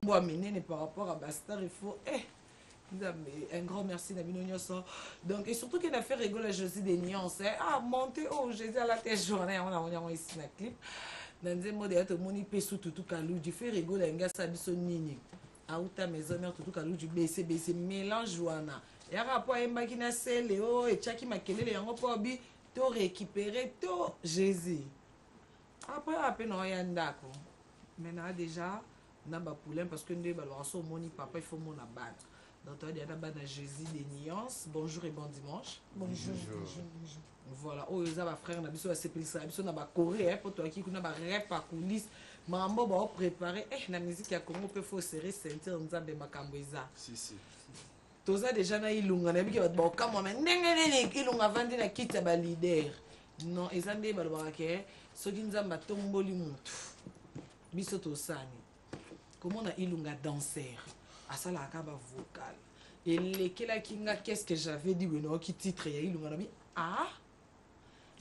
Moi, par rapport à Bastar, il faut. Un grand merci Nabino Nyoso. Donc, et surtout qu'il a fait rigoler Josie des nuances. Ah, monter, oh, Jésus à la tête journée, on a ici dans clip. Dans des mots de moni pesu tout kalou, du fait rigoler un gars sabiso nini. A outa maison mère tout kalou, du baissé, mélange wana. Et à rapport à Mbakina Sele, oh, et Tchaki Makele, et en pobi, to récupérer, to Jésus. Après, à peine on y a un d'accord. Maintenant, déjà, on a un poulain parce que nous avons moni papa, il faut mon abattre. Donc, il y a d'abord Jésus des nuances. Bonjour et bon dimanche. Bonjour. Voilà. Oh, il y a un frère, il y a un CPLC, il y a un Corée, pour toi qui a un rêve à coulisses. Maman va préparer. La musique à Congo peut faut serrer ceinture en disant de Makamboisa. Si. Tout ça déjà, il y a un qui va dire, quand moi, il y a un vendu à quitter le leader. Non, ils ont dit, ceux qui nous ont tombé le monde. Bisoto Sani. Comment on a ilunga danseur? À ça, la caba vocale. Et les kinga, qu'est-ce que j'avais dit, non, qui titre, il y a ah?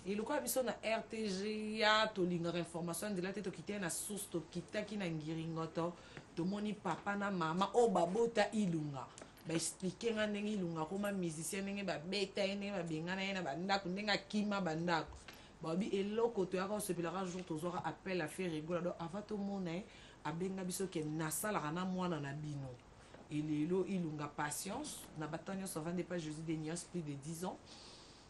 Et le quoi, il y a RTG, ya, to linga information, de la tête, qui tient la source, to kita, qui n'a ngiringoto, to moni papa, na maman, oh, babota, ilunga. Ba expliquer nga ndenge ilunga, comment musicien, ndenge ba beta, ndenge ba bengana, ba ndako, ndenge kima, ba ndako. Babi, et l'autre, tu as quand ce pilera jour, tu auras appel à faire rigoler. Donc, avant tout le monde, a benga biso ke nasa la rana mwana na bino. Et lelo ilunga patience, na batanyo sa vende pas Jésus des Nias plus de 10 ans.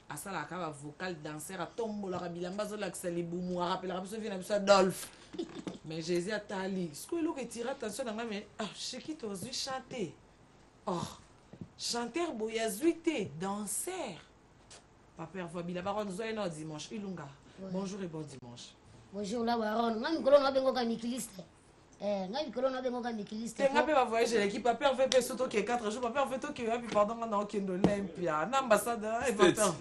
À ça la cava vocal danseur à tombo la rabilamba zo la xali boumou a rappelera biso vient biso Adolphe. Mais Jésus a tali. Ce que l'eau retire attention dans mais ah chez qui t'oses chanter. Oh, chanteur boyazuité, danseur. Papa voit bila baron zo eno dimanche ilunga. Bonjour et bon dimanche. Bonjour la baron. Ngam kolonga bengo ka mikiliste. Ngai kolona bengo ka mikiliste. Tenga pe va voyager l'équipe papa on fait surtout que 4 jours papa on fait tout que puis pardon on a aucun Olympia l'ambassadeur et papa.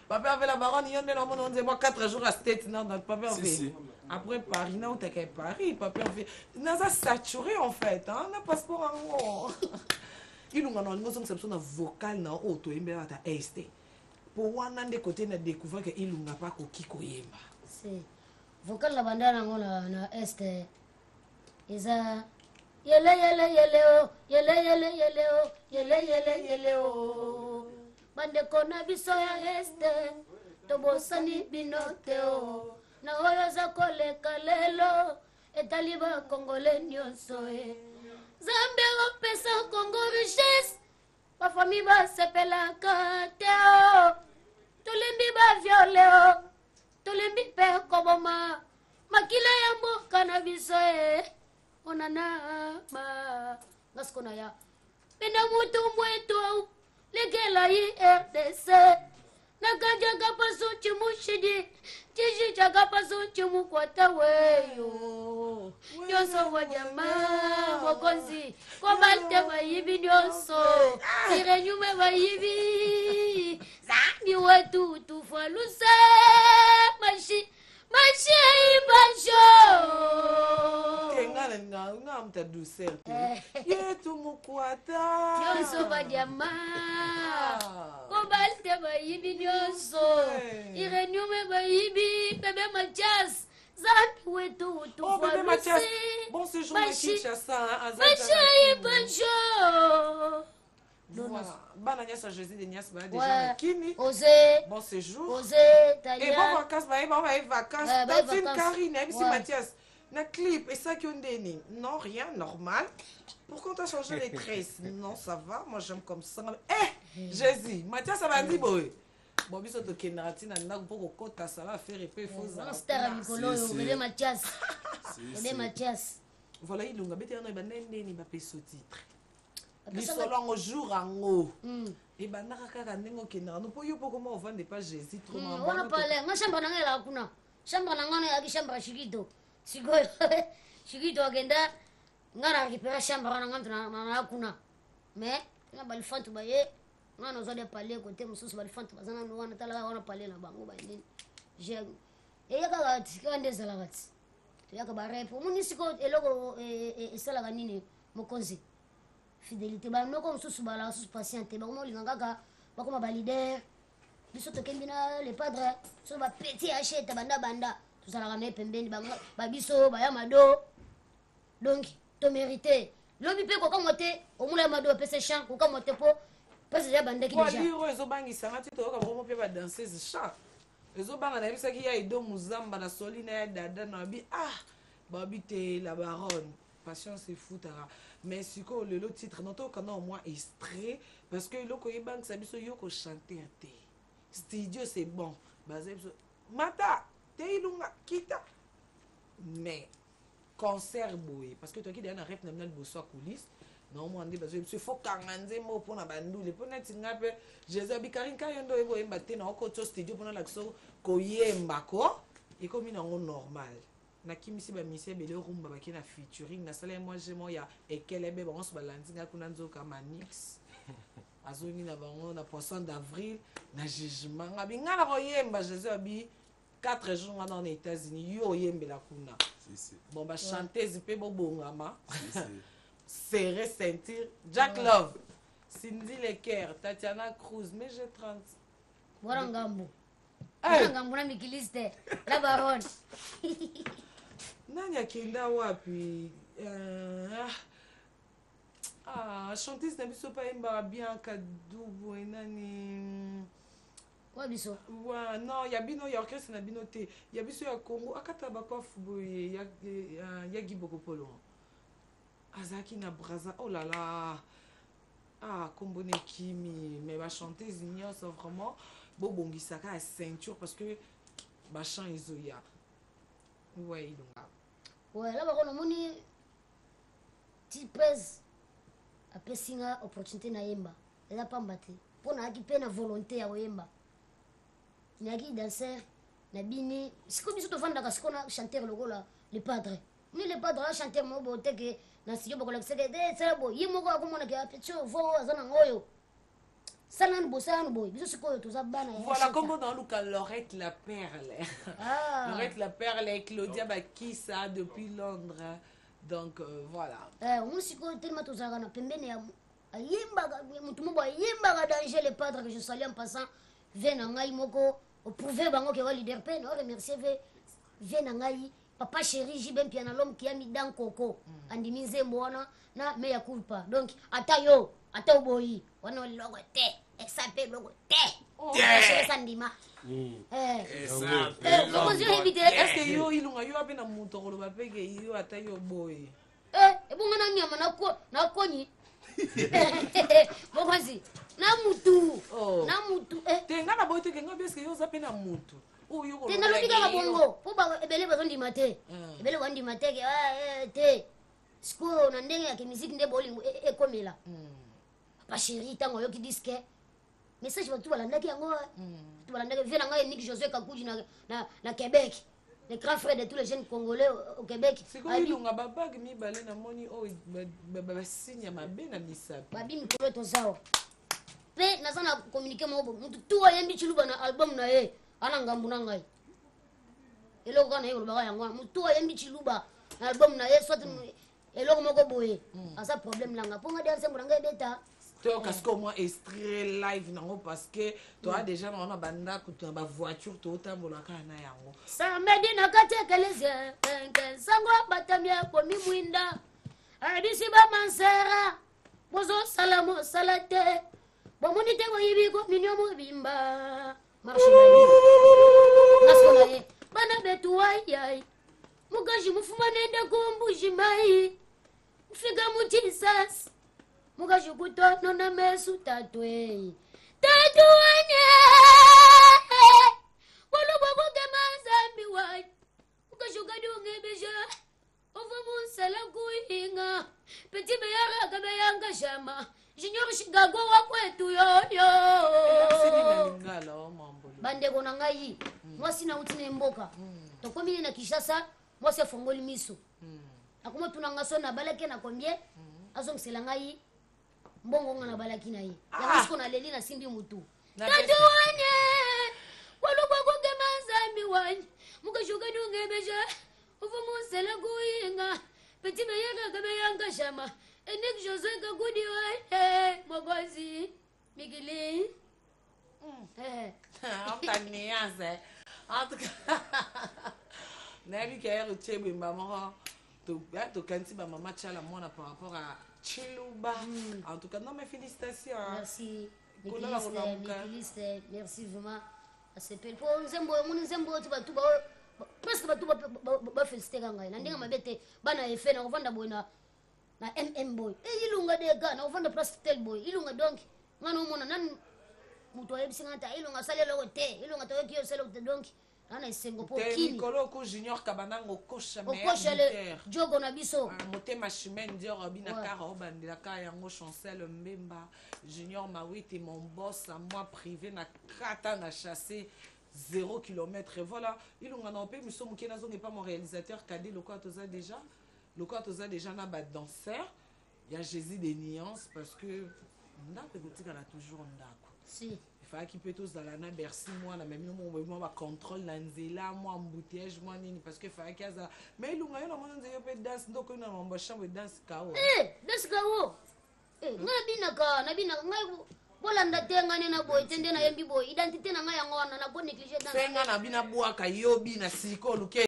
Papa avait la baronne il y en a on dit moi 4 jours à State non notre papa on fait. Après Paris non t'es qu'à Paris papa on fait. Nous a saturé en fait hein on a passeport en haut. Il nous a non nous sommes sur vocal na auto imbera ta este. Pour wana de côté na découvert que il n'a pas ko kiko yemba. C'est vocal la bandana ngona na este iza yele o bande kona biso ya este to bosani binote o na oyo za koleka lelo etaliba kongole nyonso e zambe opesa kongo richesse ba famille ba sepelaka te o tolembi ba viole o tolembi pe koboma makila ya mboka na biso e onana ba ngaskona ya pena mutu mwetu legela yi RDC nakajaga pasu chimushidi chishi chaga pasu chimukwata weyo nyonso wa jamaa mokonzi kobalte bayibi nyonso sirenyume bayibi zani wetu tufaluse mashi Basho Kenga nga mta douceur yetu mukwata nyonso ba diama kobalte bayibi nyonso irenyume bayibi bebe Mathias zani wetu oh bébé Mathias bon séjour à Kinshasa Basho voilà bana nyasa Jésus de Nias ba déjà kini Osé bon séjour Osé Talia et bon vacances ba vacances Tantine Karine et Mathias na clip et ça qui on déni non rien normal pourquoi t'as changé les tresses non ça va moi j'aime comme ça Jésus Mathias ça va dire boy bon biso to kenati na ndako poko kota ça va faire épée faux ça star Nicolo bébé Mathias bébé Mathias voilà ilunga bete na ba ndeni ba peso titre lisolo jour ango et banaka kaka ndenge okendaka no po yo po comment on vend pas Jésus trop maman on a parlé nga chambre na ngela kuna chambre na ngana ya chambre shikito sikoyo shikito agenda ngana récupérer chambre na ngana na kuna mais nga balifantu baye ngana zo de parler côté mususu balifantu bazana no wana tala wana parler na bango ba ndini je et yaka tikande zalagati yaka bare pour munisiko eloko esala nini mokonzi fidélité ba noko mususu bala mususu patiente ba mo linganga ba koma ba leader biso to kembina le padre so ba petit achete banda tout ça la ramé pembeni ba biso ba yamado donc to mérité lobi pe koka mote omula mado pese chant koka mote po pese ya bandeki déjà déjà liro ezobangisanga ti toyoka bango mpe badanseuse chant ezobanga nayebisaki ya edo muzamba na soli na ya dada na babi babi te la baronne patience efutaka mais sikoyo lelo titre no tokanda au moins extrait parce que eloko oyebangisa biso yo kochanter te studio c'est bon baza biso mata te ilunga kita mais concert boye parce que toki deya na rep na mina liboso ya coulisse naomona nde bazo biso fo kanga nzembo mpona bandule mpo neti nga mpe jésus abikarinka yo ndo oyeba oyemba te na okotio studio mpona lakiso koyemba ko ekomi nango normal nakimisi bamisi ebele rumba baki na featuring nasala moi jemo ya ekelebe bango so balandi nga kuna nzoka manix azongi na bango na poisson d'avril na jugement nga binga na koyemba jésus abi 4 jours nga na états-unis yo oyembela kuna bon bachanteuse mpe bobongama serré ceinture Jack Love Cindy Lecker Tatiana Cruz mais j'ai 30 bora ngambo bora ngambo na mikiliste la baronne nani akenda wapi chanteuse na biso pa yembaka bien kadubu enani wa biso wa non ya bino ya orchestre na bino te ya biso ya Congo akata bakofu boye ya gibokopolo azaki na braza oh là là kombone kimi mais bachanteuse nyonso vraiment bobongisaka ya ceinture parce que bachant ezoya ouais ilunga ouais là bako namoni tipes apesinga opportunité na yemba eza pamba te mpo nayaki mpe na volonté ya koyemba nayaki danser na bini siko biso tovandaka siko na chanteur lokola le padre ni le padre a chanteur mo bo teke na studio bakolakisaka te sala boye ye moko akomonaka apetio vo aza nango oyo salani boye salani boye biso sikoyo toza bana voilà kombo na luka Laurette la Perle Laurette la Perle et Claudia Bakisa depuis Londres donc voilà omoni sikoyo telema tozalaka na pembeni ya ayembaka motu moko ayembaka danger le padre que je salue en passant ve na ngai moko oprouve bango ke wa leader mpe na oremercie ve na ngai papa chéri jibe mpia na l'homme qui a mis dans coco andimi nzembo wana na meya culpa donc ata yo ata oboyi wana logo te exape logo te esa ndima est-ce que yo ilunga yo ape na moto koloba peke yo ata yo boye ebonga na nyama na konyi bokozi na mutu te nga na boyi teke nga beske yo oza pe na mutu te nalobi kaka bongo po ebele bazondima te ebele bandima te te sikoyo na ndenge yake misiki nde bolingo ekomela papa chéri ntango oyoki diske message batu balandaki yango tu balandaki vie na ngai Nick Josué Kakuji na Québec le grand frère de tous les jeunes congolais au Québec sikoyo ilunga babage mibale namoni oyo basigne ya mabe na misapi babi mikolo tozawa mpe naza na communiqué moko mutu tu ayembi chiluba na album na ye ana ngambu na ngai eloko kana ye kolobaka yango wana mutu ayembi chiluba na album na ye soit eloko moko boye aza problème langa mpo nga de nsembo na ngai ebeta toyoka sikoyo mwa extrait live nango parce que toa déjà nango na bandako na bavoiture tootambolaka na yango samedi na kati ekelesia nsango batami akomi mwinda abisi bamansera bozosala mosala te bomoni te boyibi kominio mobimba nasola ye bana betu wayai mukaji mufuma nende kumbuji mai mfika mutisasi mukaji kutono na mesu tatwe tatuwane walubwa kugema zambi wai mukaji ukadungebeja ovo munsala kuinga peti beyara kabeyanga shama junior shigago wakwetu yoyo bandeko na ngai mwasi nauti na mboka tokomi na Kinshasa mwasi afongoli miso akoma tunanga so na balaki na combien azongisela ngai mbongo nga na balaki na ye yango siko na leli na simbi mutu tatuwane walukwa kugema zambi wani mukashuka dungebeja uvu musela kuinga peti beyaka kabeyanga shama Nick Josué Kakuji wae mogozi Migili en tout cas nayebi ke ere tie bwemba moko tokanisi bamama tiala mwana par rapport à Chiluba. En tout cas, non mais félicitations. Merci. Merci vraiment. C'est pour Nzembo, mon Nzembo, tu vas tout presque ba féliciter ngai. Na ndinga mabete bana efe na kovanda boy na MM boy. Ilunga de ga na kovanda plus tel boy. Ilunga donc ngana umona nan muto yebisingata ilunga salela wote. Ilunga to kiyo selo donc ana isengo po kini. Nikolo ko junior kabanango kosha me. Kosha le jogo na biso. Motema chimene dio robina kara obandela ka yango chancel mbemba. Junior Mawiti mon boss à moi privé na kata na chassé 0 km et voilà il on a mais so mukena zo n'est pas mon réalisateur cadet le quoi toza déjà na ba danseur il y a Jésus des nuances parce que ndako botika na toujours ndako si il fallait qu'il peut tous dans la na Bercy moi na même moi ba contrôle na nzela moi embouteillage moi nini parce que fallait qu'il ça mais il on a yo na mona nzela peut danse donc na mamba chambre danse kao danse kao nabina ngai bolanda te ngane na boy tende na yembi boy identité na ngai yango wana na ko négliger dans senga na bina bwaka yobi na siko luke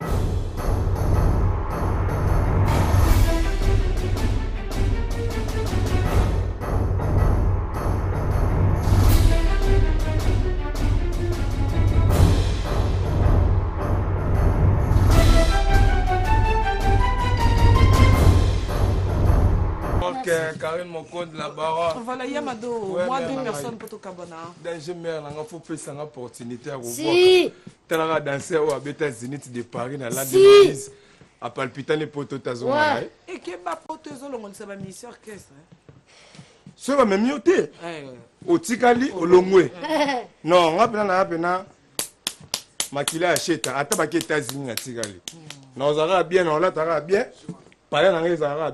Karine Mokonde la baronne. Voilà, Yamado, moi deux personnes pour tout cabana. Danger mère, il faut faire une opportunité à revoir. Si. Tu as dansé au Abeta Zénith de Paris dans l'an 2010 à palpitant les poteaux tazoma. Et que ma poteau zolo on sait pas mission orchestre. Ce va même mieux té. Au Tikali au Longwe. Non, on a pena makila achète à tabaki États-Unis à Tikali. Non, on aura bien, on l'a bien.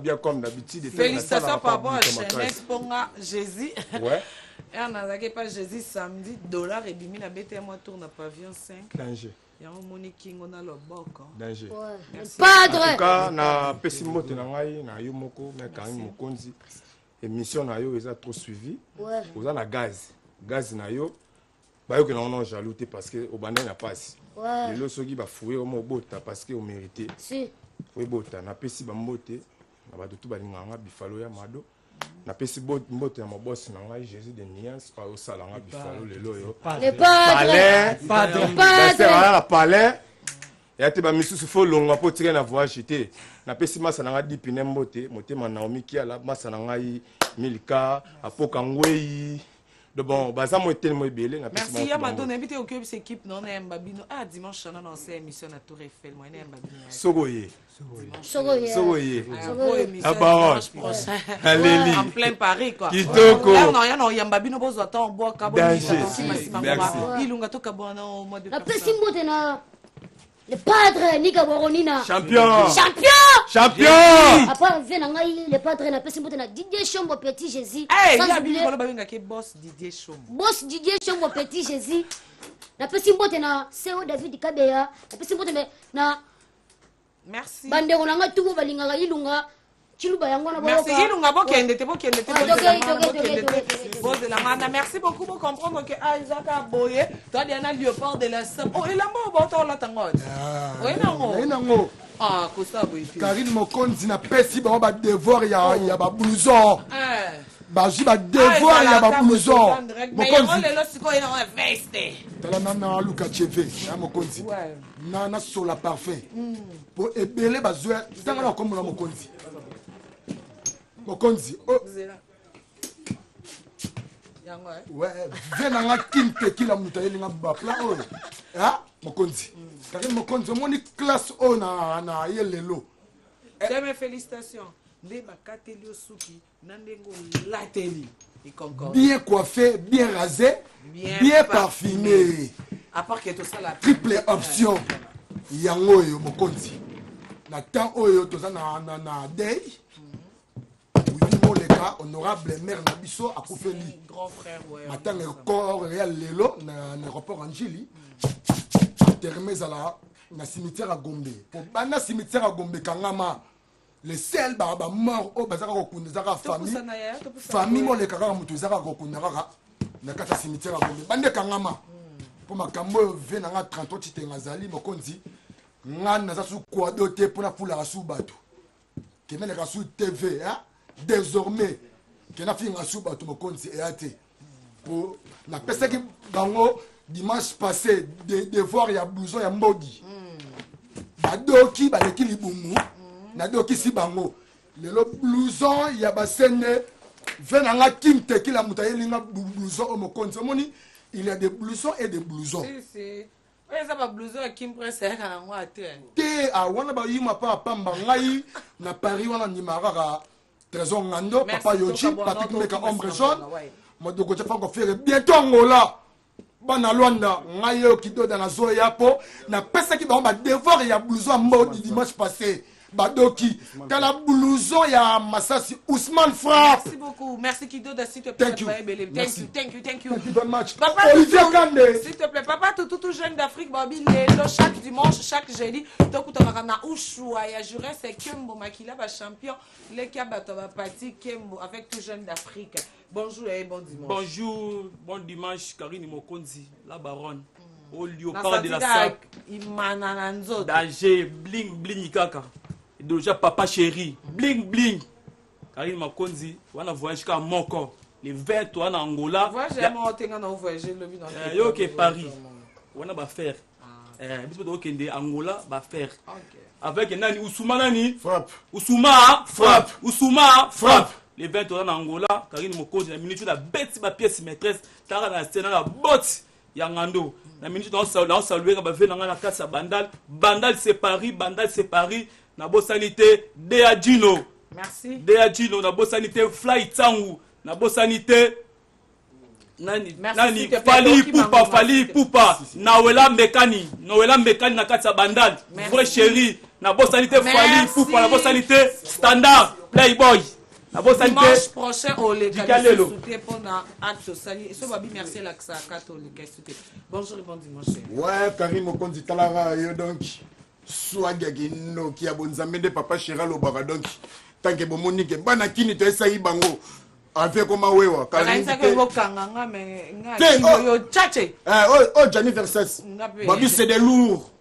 Bien comme d'habitude. Félicitations par rapport à Chenès Ponga Jésus. Ouais. Et on a pas Jésus samedi, dollar et bimi na bête moi tourne à pavillon 5. Danger. Il y a un money king on a le boko. Danger. Padre. En tout cas, na pesimote na ngai na yo moko na Karine Mokonzi. Émission na yo est trop suivi. Ouais. Vous avez gaz na yo. Ba yo que non jaloux parce que au bandé na passe. Ouais. Les loso qui ba fouiller au mobota parce que au mérité. Si. Oui, bota na pesi ba mbote na ba tutu ba linganga bifalo ya mado na pesi mbote na boss na ngai Jésus de Nias pa o salanga bifalo lelo yo Le palais la palais ya te ba misusu fo longa po tire na voyage te na pesi masa na ngai dipine mbote motema Naomi Kiala masa na ngai Milka apoka ngwei de bon baza mo tellement belé na pesi. Merci Yamado n'invite au club équipe non na Mbabino dimanche na dans cette émission na Tour Eiffel moi na Mbabino Sogoye la baronne en plein Paris quoi. Kitoko non Yambabino bozo attend bois cabo ilunga to kabona au mois de la pesi mbote na le padre Nika Boronina champion après vient ngai le padre na pesi mbote na Didier Chombo Petit Jésus sans oublier ko babenga ke boss Didier Chombo Petit Jésus na pesi mbote na CEO David Kabeya na pesi mbote na merci bandeko nanga tuko balingaka ilunga chiluba yango na merci ilunga bokende te merci beaucoup pour comprendre que Isaac a boyé toi Diana Léopard de la Sam oh il a mort boto la tango oui nango kosa boy Karine Mokonzi na pesi ba devoir ya ba blouson baji ba devoir ya ba blouson Mokonzi lelo siko ina veste tala na Luka Cheve ya Mokonzi na sola parfait pour ebele bazwa tanga na komona Mokonzi ouais vena nga kinte kila muta yelinga ba plan Mokonzi Karine Mokonzi moni classe na yelelo mes félicitations ndeba kateli osuki nandengo lateli bien coiffé, bien rasé, bien parfumé. À part que tout ça la triple option. Yango yo Mokonzi. Na temps oyo toza na day. Oui le cas honorable maire na biso akufeli. Grand frère ouais. Matanga corps réel lelo na aéroport Angeli. Termez à na cimetière à Gombe. Pour bana cimetière à Gombe kangama. Le sel ba mort o bazaka kokunda zaka famille mo le kaka mutu zaka kokunda kaka na kata cimetière a Gombe bande kangama pour makambo vena nga 38 titenga zali Mokonzi nga na za su kwado te pona fula su bato kemeleka sur TV désormais kena finga sur bato mokonzi eate pour na pesaki bango dimanche passé devoir ya blouson ya mbodi badoki baleki libumu nadoki si bango lelo blouson ya basende venanga kimte kila muta yelinga blouson o mokonzi omoni il y a des blousons et des blousons si ça va blouson Kim Prince ya kana ngwa te wana ba yima pa pamba ngai na Paris wana ni maraka Trésor Ngando papa Yoji Patrick Meka ombre jaune modoko tfa ko faire bientôt ngola bana Luanda ngai yo kido dans la zone yapo na pesa ki ba devoir ya blouson mbodi dimanche passé badoki tala blouson ya Masasi Ousmane Frappe. Merci beaucoup. Merci Kido de s'il te plaît. Thank you Very much. Papa Olivier Kande. S'il te plaît, papa tout jeune d'Afrique, Bobby Lelo chaque dimanche, chaque jeudi, tokuta na Ushua ya juré c'est Kembo Makila ba champion, les Kabato ba parti Kembo avec tout jeune d'Afrique. Bonjour et bon dimanche. Bonjour, bon dimanche Karine Mokonzi, la baronne. Au léopard de la salle. Danger, bling bling kaka. Déjà papa chéri, bling bling. Karine Mokonzi, on a voyagé jusqu'à Moko. Les 20 en Angola. Voyage on voyagé le vin. Yo que Paris. On a faire. Bispo de Angola va faire. Avec nani Oussouma nani frappe. Oussouma frappe. Oussouma frappe. Les 20 en Angola, Karine Mokonzi la minute la bête ma pièce maîtresse, tara na scène la botte Yangando. La minute on saluer ka ba venir na kasa bandal c'est Paris, na bo sanité Deadino. Merci. Deadino na bo sanité Fly Tangu, na bo sanité nani Fali Poupa, Nawela Mekani na kasa bandal. Vrai chéri, na bo sanité Fali Poupa, na bo sanité Standard Playboy. Dimanche prochain, on les souhaite pour acte sali. Ce babi merci la catholique. Bonjour et bon dimanche. Ouais, Karim Mokonzi Talara, donc, Swagagino qui a bon zamé de papa Chéra Lobara, donc, tant que bon monique, Banakini, tu es saï bango. Avec comment wewa Karim Johnny Versace. Babi c'est des lourds.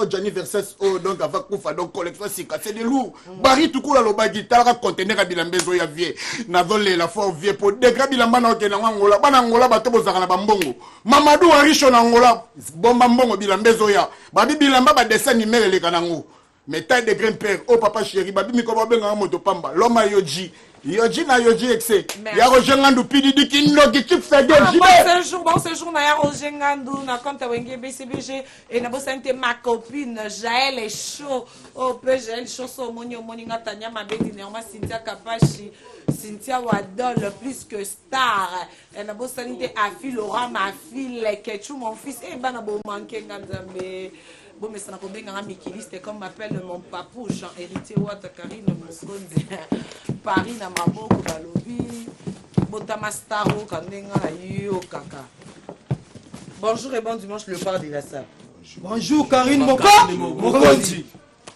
Johnny Versace donc avec Koufa donc collection c'est des lourds. Bari tout la lobagi tara conteneur à bilambezo ya vie. Navole la fort vie pour degra bilamba na okena ngola bana ngola bato bozaka na bambongo. Mamadou Arisho na ngola bomba mbongo bilambezo ya. Babi bilamba ba dessin numéro le kanango. Mais taille de grand-père, oh papa chéri, babi mikoba benga moto pamba. L'homme Yoji. Yoji na Yoji excès. Ya Roger Ngandou pidi ki nogi ki fait de bon séjour na ya Roger Ngandou na compte wenge BCBG et na bosante ma copine Jaël est chaud. Oh peu Jaël chaud so moni ngatanya ma bedi néoma Cynthia Kapachi, Cynthia Wadol plus que star. Et na bosante Afi Laura ma fille Ketchou mon fils et bana bo manke nganzambe. Bon, mais ça n'a pas bien Mikiliste, comme m'appelle mon papou, Jean-Héritier Ouatta Karine Mokonzi, Paris, Namaboko, Balobi, Botamastaro, Kandenga, Yo, Kaka. Bonjour et bon dimanche, le père de la salle. Bonjour Karine Mokonzi.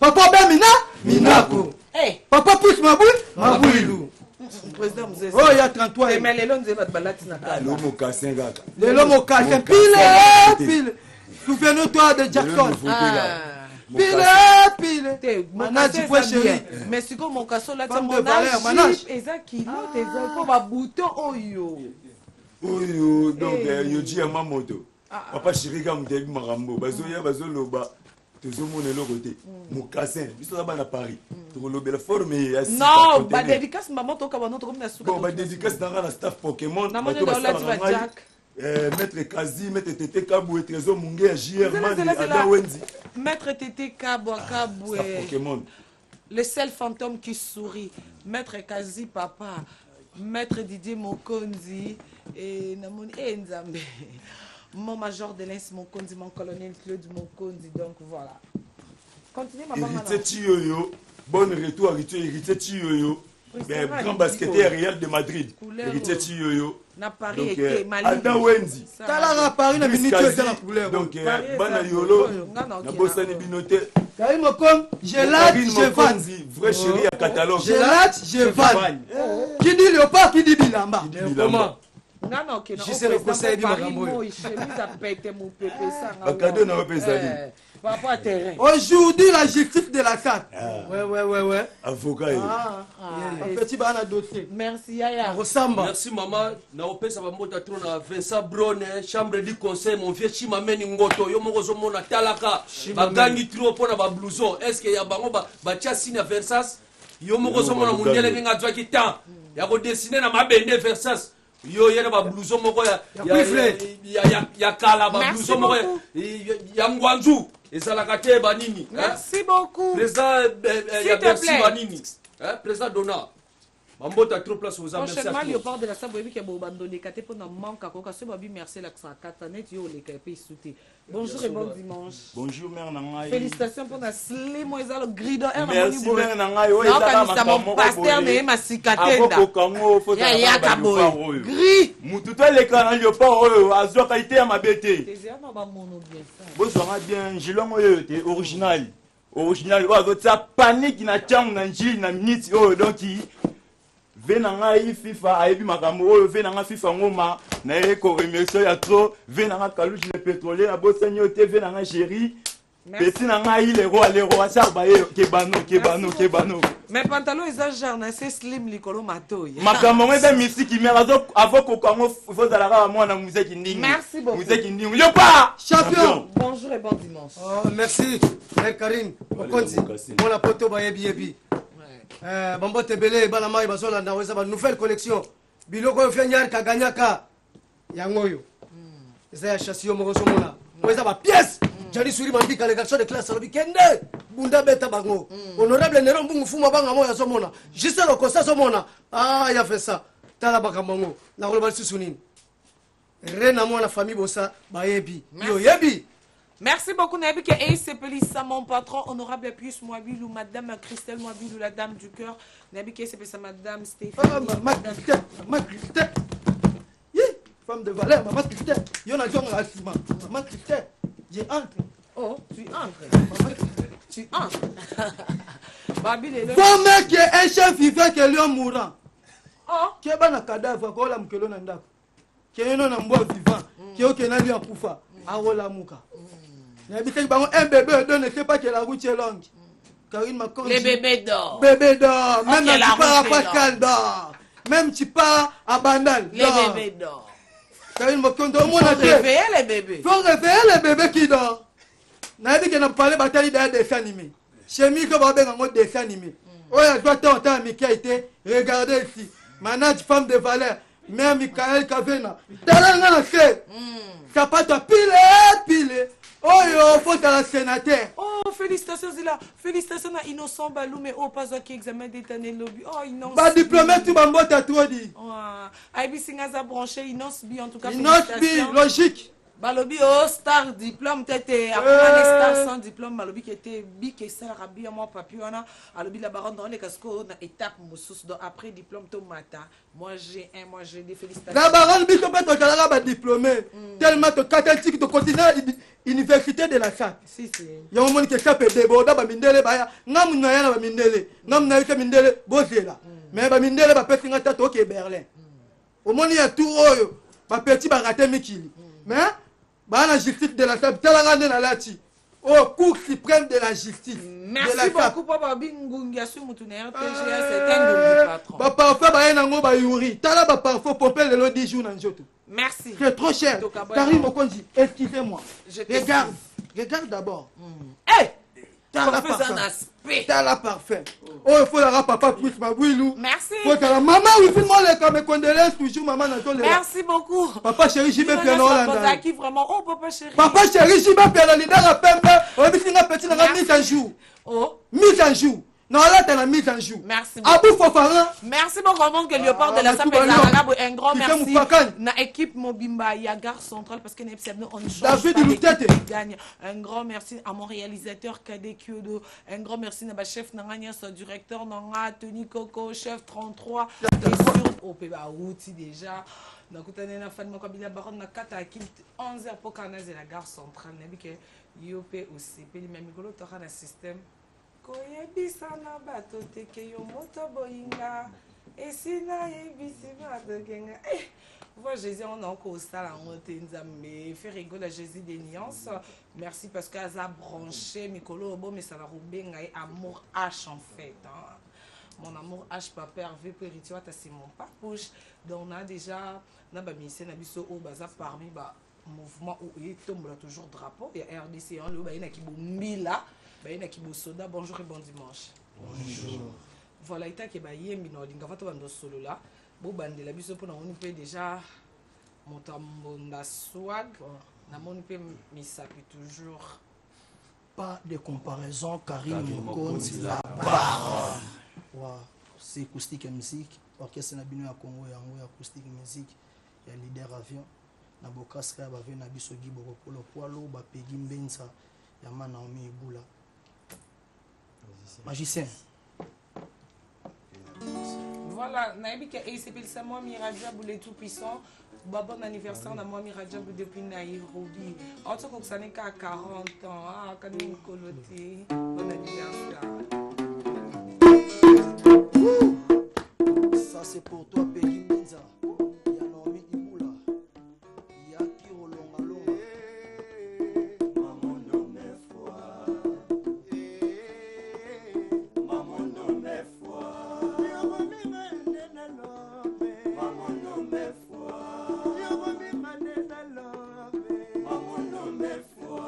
Papa Ben Minako. Hey. Papa pousse ma boule, ma boule. Président Mzé. Oh, il y a 33. Mais les longs de votre balade, l'homme au cassin, gars. L'homme au cassin, pile. Souviens-toi de Jackson. Pile. Manage, tu chérie. Mais si comme mon casso là, tu manage. Et ça qui l'autre, et ça comme un bouton. Oyo. Donc, Yoji a ma moto. Papa chéri, quand tu es marambo, bazoya, bazoloba. Tu es mon côté. Mon cassin, tu es à Paris. Tu es la forme. Non, bah dédicace, maman, tu comme notre bon, bah dédicace dans la staff Pokémon. Maître Kazi, Maître Tété Kabou et Trésor Mungé, JR Mani, Ada Wendy. Maître Tété Kabou, Pokémon. Le seul fantôme qui sourit. Maître Kazi, papa. Maître Didier Mokonzi. Et Namoni Nzambe. Mon major de l'Ins Mokonzi, mon colonel Claude Mokonzi. Donc voilà. Continuez, maman. Héritier Tioyo. Bon retour, héritier Tioyo. Grand basketteur Real de Madrid. Héritier Tioyo. Na Paris et Mali. Ada Wendy. Tala Paris na minute c'est la couleur. Donc bana yolo na bosani binoté. Karim Mokonzi, je lâche, je vends. Vrai chéri à catalogue. Je lâche, je vends. Qui dit léopard, qui dit bilamba. Comment? Non, ok, non. Je sais le conseil du Marambo. Chemise à péter mon pépé, ça. Bakado n'a pas ça. Par rapport à terrain. Aujourd'hui, la justice de la SAT. Ouais. Avocat. Un petit banana dossier. Merci, Yaya. Ressemble. Merci, maman. Naopé, ça va monter trop dans Vincent Brone, chambre du conseil, mon vieux Chimameni Ngoto, Yomozo Mona Talaka, Bagangi Trio pour la blouson. Est-ce qu'il y a Bango, Bachassine Versas, Yomozo Mona Mundial et Ngadwa qui t'a. Il y a dessiné dans ma bende Versas. Yo yena ba blouson moko ya kala ba blouson moko ya ngwanzu ezalaka te banini. Merci beaucoup. Président ya Bercy banini. Président Dona. Mambota trop place aux amis. Prochainement, Léopard de la Saboébi qui a abandonné Kate pour un manque à quoi. Ce babi merci la Katanet yo les pays souté. Bonjour et bon dimanche. Bonjour mère Nangai. Félicitations pour la slim moiselle grido. Merci mère Nangai. Oui, ça mon pasteur mais ma cicatenda. Ya kaboy. Gris. Mututo le kana Léopard azo qualité ma bête. Bonsoir bien, Gilon est original. Original, ça panique na chang na njili na minute donc venanga FIFA aibi makambo venanga FIFA ngoma na eko remercier ya trop venanga kaluji le pétrolier na bosenyo te venanga chéri petit nanga il le roi ça ba kebano mes pantalons exagèrent na c'est slim likolo matoy makambo ngeza misiki mais avoko kango faut za la moi na musiki ndingi merci beaucoup musiki ndingi yo pas champion. Bonjour et bon dimanche. Oh merci Karine Okonzi pour la poto ba yebi Bambo Tebele bana mai basola na weza ba nouvelle collection biloko fenyar kaganyaka yangoyo eza ya chasio moko somona weza ba pièce jali suri mandika les garçons de classe lobi kende bunda beta bango honorable Nero Mbungu fuma banga moya somona juste le kosa somona ya fait ça tala bakambango na ko ba susunini rena mo la famille bossa ba yebi yo yebi. Merci beaucoup, Nabik. Et c'est Pélissa, mon patron, honorable Pius Moabilou, madame Christelle Moabilou, la dame du cœur. Nabik, c'est Pélissa, madame Stéphanie. Ma Christelle. Femme de valeur, maman Christelle. Y'en a un assima. Maman Christelle. J'ai entre. Oh, tu entres. Tu entres. Bon mec qui est un chef vivant qui est lion mourant. Oh. Qui est un cadavre, qui est un mkelon nandako. Qui est un bois vivant. Qui est un lion poufa. Awola muka. Un bébé ne sait pas que la route est longue. Karine Makonji. Les bébés d'or. Bébé d'or. Même si tu pars à Pascal d'or. Même si tu pars à Bandal. Les bébés d'or. Karine Makonji. Faut réveiller les bébés. Faut réveiller les bébés qui dorment. N'a dit qu'on a parlé bataille d'un dessin animé. Chez moi, quand on a un dessin animé. Oh, il doit t'entendre, mais qui a été. Regardez ici. Manage femme de valeur. Mère Michael Kavena. Talanga fait. Ça pas de pile. Oh yo, faut à la sénateur. Oh, félicitations Zila. Félicitations à Innocent Balou, mais oh, pas qui examen d'état lobby. Oh, Innocent. Bah, diplômé, tu m'as monté à toi dit. Oh, Aibi Singaza branché, Innocent B en tout cas. Innocent B, logique. Balobi, oh, star diplôme, t'étais. Après, star sans diplôme, Balobi qui était big et ça, Rabi, moi, papi, on a. Alobi, la baronne dans les cascos, on a étape, moussous, donc après diplôme, tomata. Moi, j'ai des félicitations. La baronne, big, on peut te diplômé. Tellement te catholique, te continue université de la SAT. Si. Il y a un moment qui s'appelle Deboda, Bamindele, Baya, Namuna, Bamindele, Namna, Mindele, Bozela. Mais Bamindele, Bapeti, Tato, qui est Berlin. Au moment, il y a tout, oh, petit, Baraté, Mikili. Mais, la justice de la SAT, Talangane, la Lati. Au cours suprême de la justice. Merci beaucoup, Papa Bingungia, sur Moutounère, TGA, c'est un patron. Parfois, Bayanango, Bayuri, Tala, parfois, Popel, le 10 jours, dans Joto. Merci. C'est trop cher. Karim Mokonji, excusez-moi. Regarde d'abord. Hé! T'as la parfum. Oh, il faut la papa plus ma bouilou. Merci. Faut que la maman, oui, fais-moi mes condoléances toujours, maman. Merci beaucoup. Papa chéri, j'y vais faire l'Olanda. Qui vraiment? Oh, papa chéri. Papa chéri, j'y vais faire l'Olanda. On va faire une petite mise en jour. Oh. Mise en jour. Non, là, t'as la mise en jour. Merci beaucoup. Abou Fofara. Merci beaucoup, vraiment, que Léopard de la Sape un grand merci. Na équipe Mobimba, il y a Gare Centrale, parce que on change pas gagne. Un grand merci à mon réalisateur Kade Kyodo. Un grand merci à ma chef Nangania, son directeur Nanga, Tony Coco, chef 33. Et sur au Péba Routi déjà. Nakutane na fan Mokabila Baron na Kata Akil 11h pour Canaz et la Gare Centrale. Nabike Yopé aussi. Peli Mamigolo, t'auras un système. Koyebisa na bato teke yo moto boyinga esina yebisi bato kenga Voilà, Jésus, on a encore ça là, on mais fait rigoler Jésus des nuances. Merci parce qu'elle a branché Mikolo, mais ça va rouler amour H en fait. Mon amour H papa Hervé Péritiwa, c'est mon papouche. Donc on a déjà, on a mis au bazar parmi mouvement où il tombe toujours drapeau. Il y a RDC, il y a qui Mila, il y a qui Soda. Bonjour et bon dimanche. Bonjour. Voilà, il y a qui Yembi, il y a solo là. Bon, la biso pour on peut déjà monter swag. On peut misapi toujours. Pas de comparaison, Karim Mokonzi la barre. C'est acoustique et musique. Orchestre Nabino ya Congo yango acoustique musique. Il y a leader avion. Na bokaska ba vena biso Giboko polo poalo ba pegi mbenza ya Naomi Ibula. Magicien. Voilà, Naïbi qui a s'appelle Samoa Miradjab les tout puissants. Bon anniversaire à moi Miradjab depuis Naïve Ruby. En tout cas, ça n'est qu'à 40 ans. Ah, quand nous coloté. Bon anniversaire. Ça c'est pour toi, Peggy Benza. Il y a Naomi Ibula. Il y a Kiro Longa Longa. Maman non me foi. Maman non me foi. Maman non me foi. Maman non me foi.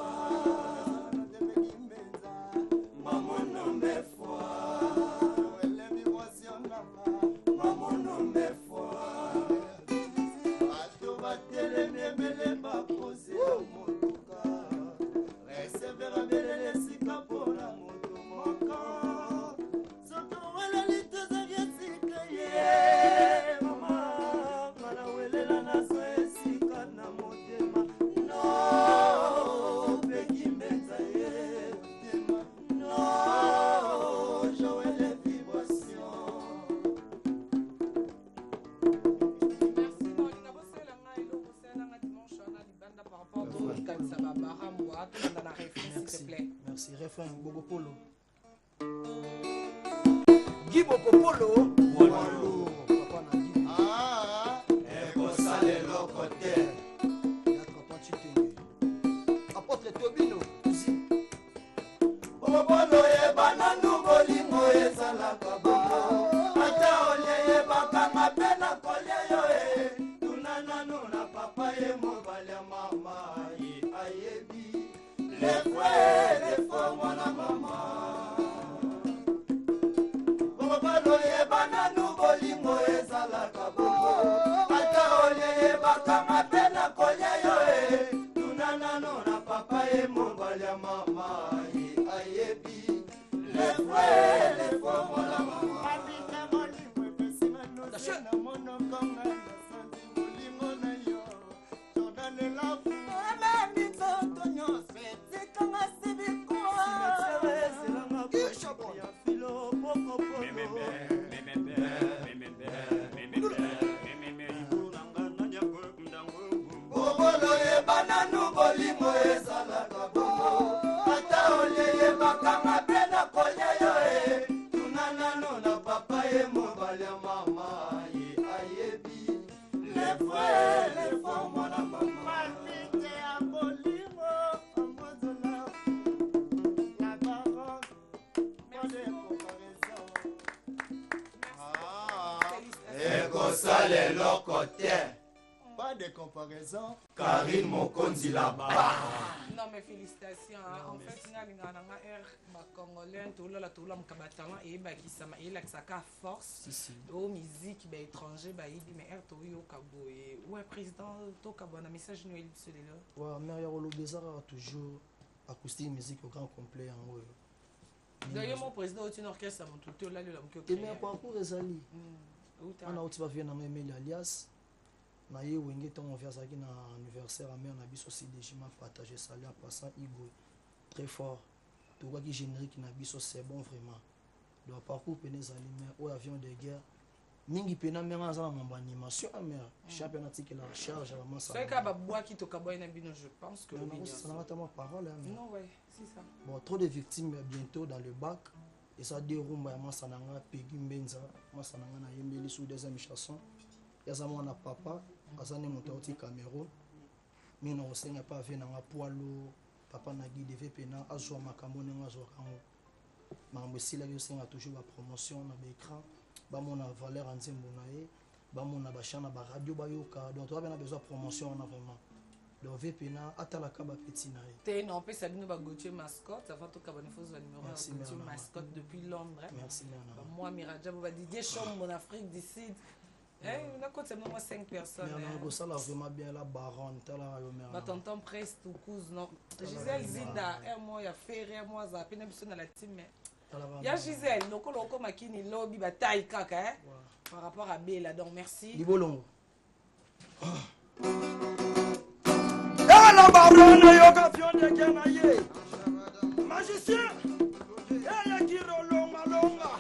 Maman non me foi. Maman non me foi. Bato batelemi ebele bakozi ya motuka resevera belele esika mpona moto moko soki oweleli tozali esika ye mama ngana welela nazo esika na motema no peki mbenza ye motema no joele vibration. Merci. Refrain Bogopolo. Gibokopolo. Walo. Papa na Guy. Ekosala eloko te. Ya Tonton Chitenge. Apôtre Tobino. Bobolo yebana bolingo ezalaka bongo ata olie yebakanga mpe na kolia yo tuna nano na papa ye mobali ya mama ye ayebi lefo mwana mama bobolo yebana bolingo ezalaka bongo ata olie yebakanga mpe na kolia yo tuna nano na papa ye mobali ya mama ayebi lefo mwana mama bobolo yebana bolingo ezalaka bongo ata olie yebakanga mpe na kolia yo tuna nano na papa ye mobali ya mama ye ayebi lefo mwana mama ekosala eloko te. Pas de comparaison. Karine Mokonzi la barre. Non mais félicitations. En fait, il y a un Congolais, tout le talent et qui ça m'a force. Au musique étranger, il mais er to yo kabo et ouais président to kabo na message nous il se là. Ouais, mais ya lo bezara toujours acoustique musique au grand complet en haut. D'ailleurs mon président est une orchestre mon tout là le mko. Et mais parcours ezali. On a aussi va venir na Emile alias. Na ye wenge ton versaki na anniversaire mère na biso CDJ m'a partagé ça là passant Igo très fort to quoi qui générique na biso c'est bon vraiment le parcours penezali mais au avion de guerre mingi pena mère za na animation mère championnat que la charge vraiment ça c'est ka ba bois qui to ka boy na bino je pense que ça n'a pas ma parole non ouais c'est ça bon trop de victimes bientôt dans le bac et ça déroule ma sananga Peggy Mbenza ma sananga na yembeli sous deuxième chanson ya za mwana papa aza nde moto auti Cameroun mingi na kosenga mpe ave nanga poalo papa na guide ve mpena azwa makambo ndenge azwaka yango makambo esilaki osenga toujours bapromotion na baécran bamona valeur ya nzembo na ye bamona bachan na baradio bayoka donc toza mpe na besoin promotion wana vraiment donc ve mpena atalaka bapeti na ye te na opesa bino bagotier mascotte avant tokabane fozwa numéro ya gotier mascotte depuis Londres moi Mirajabo Didier Chombo en Afrique du Sud. On a compté moi 5 personnes. Ça là vraiment bien la baronne, tala yo mère. Ma tonton Presse tout cousin non. Gisèle Zinda, moi ya Ferré, moi za peine personne dans la team mais. Ya Gisèle, donc on ko makini lobby bataille kaka par rapport à Bella donc merci. Libolongo. La baronne yo ka fionde kena ye. Magicien. Ya kiro longa longa.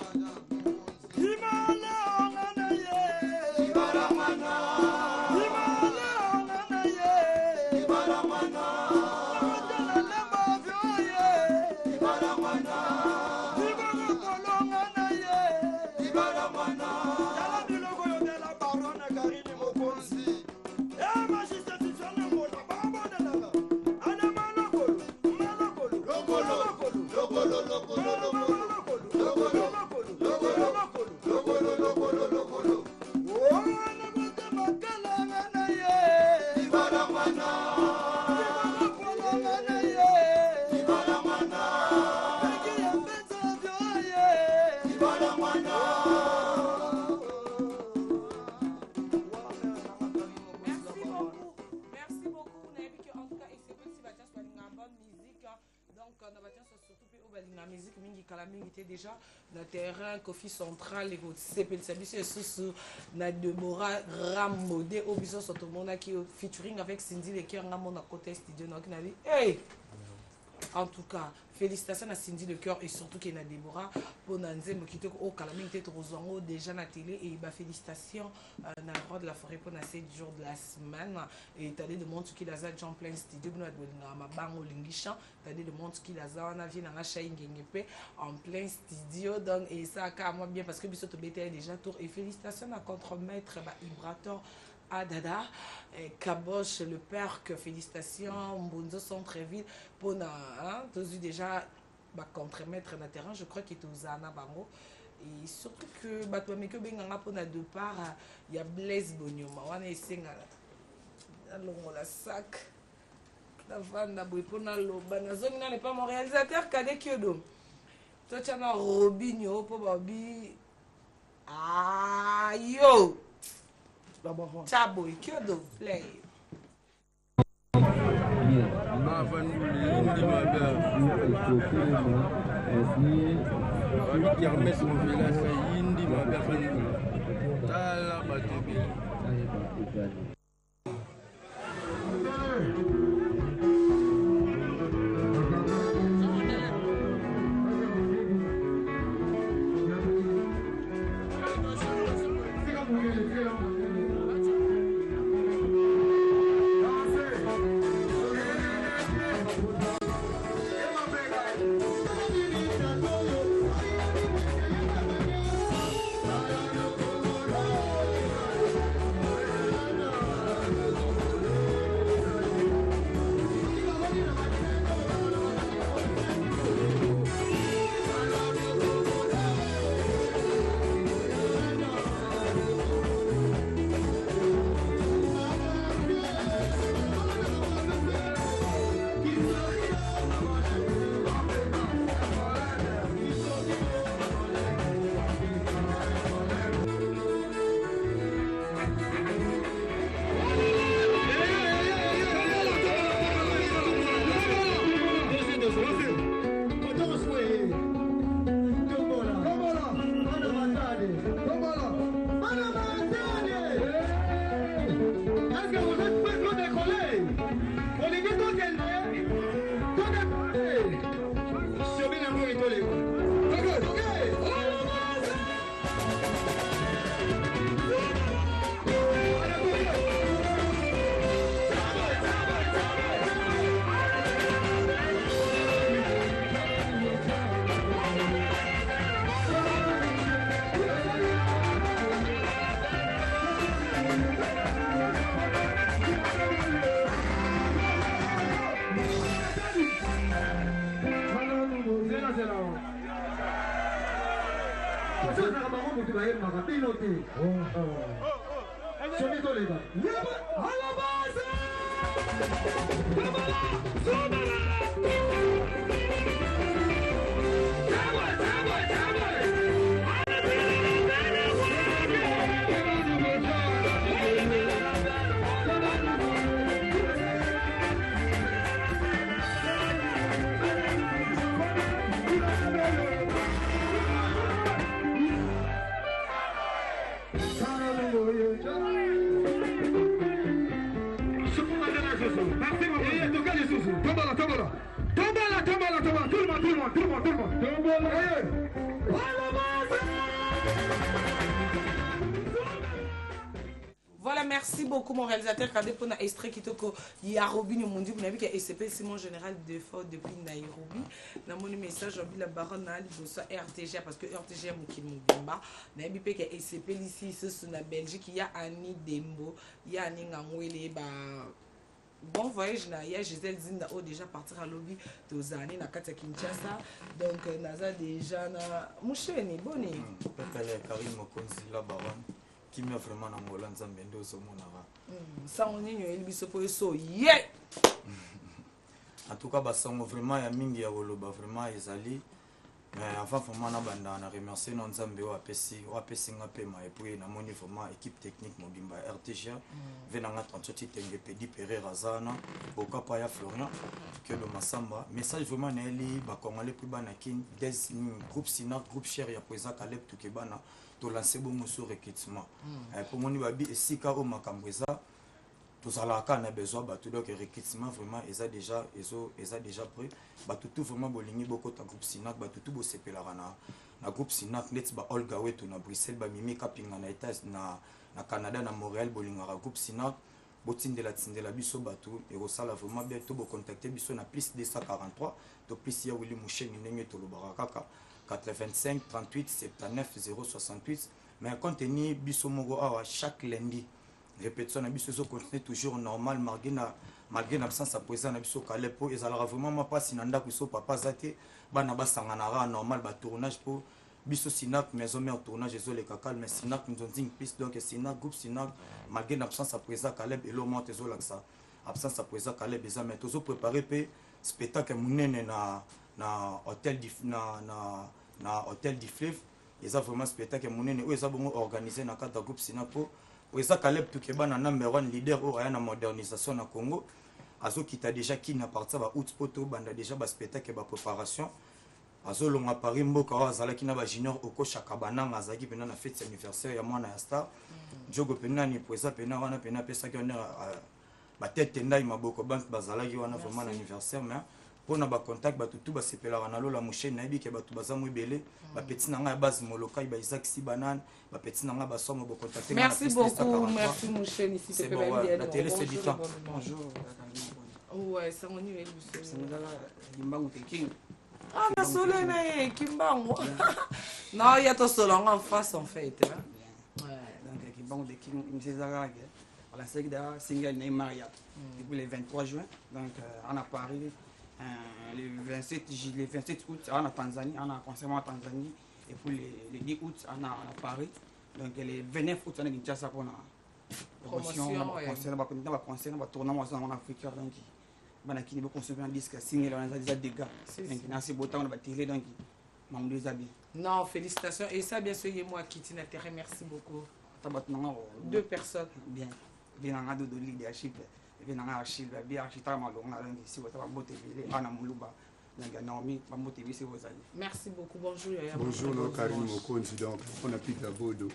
Déjà dans le terrain Kofi Central et CPL service sous na Deborah Ramodé au biso sotomona qui featuring avec Cindy Le Cœur na mon côté studio donc na dit hey en tout cas félicitations à Cindy Le Cœur et surtout qui na Deborah pour nanzembo kitoko au calamité trozongo déjà na télé et bah félicitations na roi de la forêt pour na 7 jours de la semaine et t'as de monde qui laza Jean plein studio na ma bango lingishan t'as de monde qui laza na vie na cha ingengepe en plein studio donc et ça à moi bien parce que biso to bete déjà tour et félicitations à contre-maître bah Ibrator Adada, Kabosh, le père, que félicitations, Mbunzo Centreville, pour tous déjà contre-maître dans le terrain, je crois qu'il est aux Zana Bango. Et surtout que Batouameke Benganga pour deux parts, il y a Blaise Bonyoma, on a essayé la sac, la vanda Bouipona Loba, la zone n'est pas mon réalisateur, Kadé Kyodo. Toi, tu as Robinho, pour Bobby. Ah, yo! Chabo, Kyodo, play. Voilà, merci beaucoup mon réalisateur. Quand on a extrait qui toko Yarobi nous mon dit vous avez vu que SCP c'est mon général de fort depuis Nairobi. Dans mon message on la baronne na liboso RTG parce que RTG mon qui nous bimba. Na bi pe que SCP ici c'est na Belgique il y a Annie Dembo, il y a Annie Ngangwele ba bon voyage na ya Gisèle Zinda o déjà partir à lobby tozani na kata Kinshasa donc naza déjà na musheni boni pekele Karim Mokonzi la baronne qui m'a vraiment na mola nzambe ndo so monara sango ninyo elibiso po so ye en tout cas basango vraiment ya mingi ya koloba vraiment ezali mais enfin vraiment na banda na remercier non nzambe o apesi nga pema et puis na moni vraiment équipe technique mobimba RTG venanga 38 tenge pedi Pereira zana okapa ya Florian que le Massamba message vraiment na eli ba congolais puis bana kin des groupe Sina groupe cher ya poeza Caleb Tukebana to lancer bon sur recrutement pour moni babi esika o makambweza tout ça là quand on a besoin bato donc recrutement vraiment eza déjà prêt bato tout vraiment bolingi beaucoup ta groupe Sinak bato tout bo sepela na groupe Sinak net ba Olga wetu na Bruxelles ba mimi kapinga na États na Canada na Montréal bolinga groupe Sinak botindela biso bato et rosala vraiment bien tout bo contacter biso na plus 243 to plus ya Willy Moucheni ndenge to lo barakaka 85 38 79 068 mais contenu biso mogo awa chaque lundi répétition na biso continue toujours normal malgré l'absence à présent na biso Kalepo ezalaka vraiment pas sinanda biso papa zate bana basangana normal ba tournage pour biso Sinak maison mère tournage ezole kakal mais Sinak nous ont dit plus donc Sinak groupe Sinak malgré l'absence à présent Kaleb et l'homme ezole ça absence à présent Kaleb eza mais toujours préparer pe spectacle munene na hôtel du fleuve eza vraiment spectacle munene ou eza bon organisé na cadre groupe Sinak pour ça Caleb Tukebana number 1 leader au rien na modernisation na Congo azo kita déjà qui na partir ba août poto banda déjà ba spectacle ba préparation azo longa Paris mboka azala ki na ba junior oko Chakabana ngazaki pena na fête anniversaire ya mwana ya star jogo pena ni pour ça pena wana pena pesa ki on ba tête ndai maboko bank bazala ki wana vraiment anniversaire mais pour na ba contact ba tutu ba sepela na lola mosheni na yebi ke ba tu bazamu ibele ba petit na nga base molokai ba Isaac Sibanan ba petit na nga ba somo bo contacter merci beaucoup merci mosheni ici c'est bon la télé c'est du temps bonjour ouais ça on y est Kimbangu King ah na solo na Kimbangu non il y a tout solo en face en fait ouais donc Kimbangu King Mzezara voilà c'est que da single Neymar depuis le 23 juin donc on a Paris le 27 août en Tanzanie, on a un concert en Tanzanie et puis le 10 août on a Paris donc le 29 août on a Kinshasa pour la promotion concert on va tourner en Afrique donc bana kini be concevoir un disque signé on a déjà des gars donc merci beaucoup on va tirer donc maman les habits non félicitations et ça bien sûr moi qui t'intéresse merci beaucoup deux personnes bien on a deux leadership venanga archive bien architecte malonga donc ici on va boter ana muluba donc Naomi va boter ici vous allez merci beaucoup bonjour bonjour no Karim Mokonzi donc on a pika bodo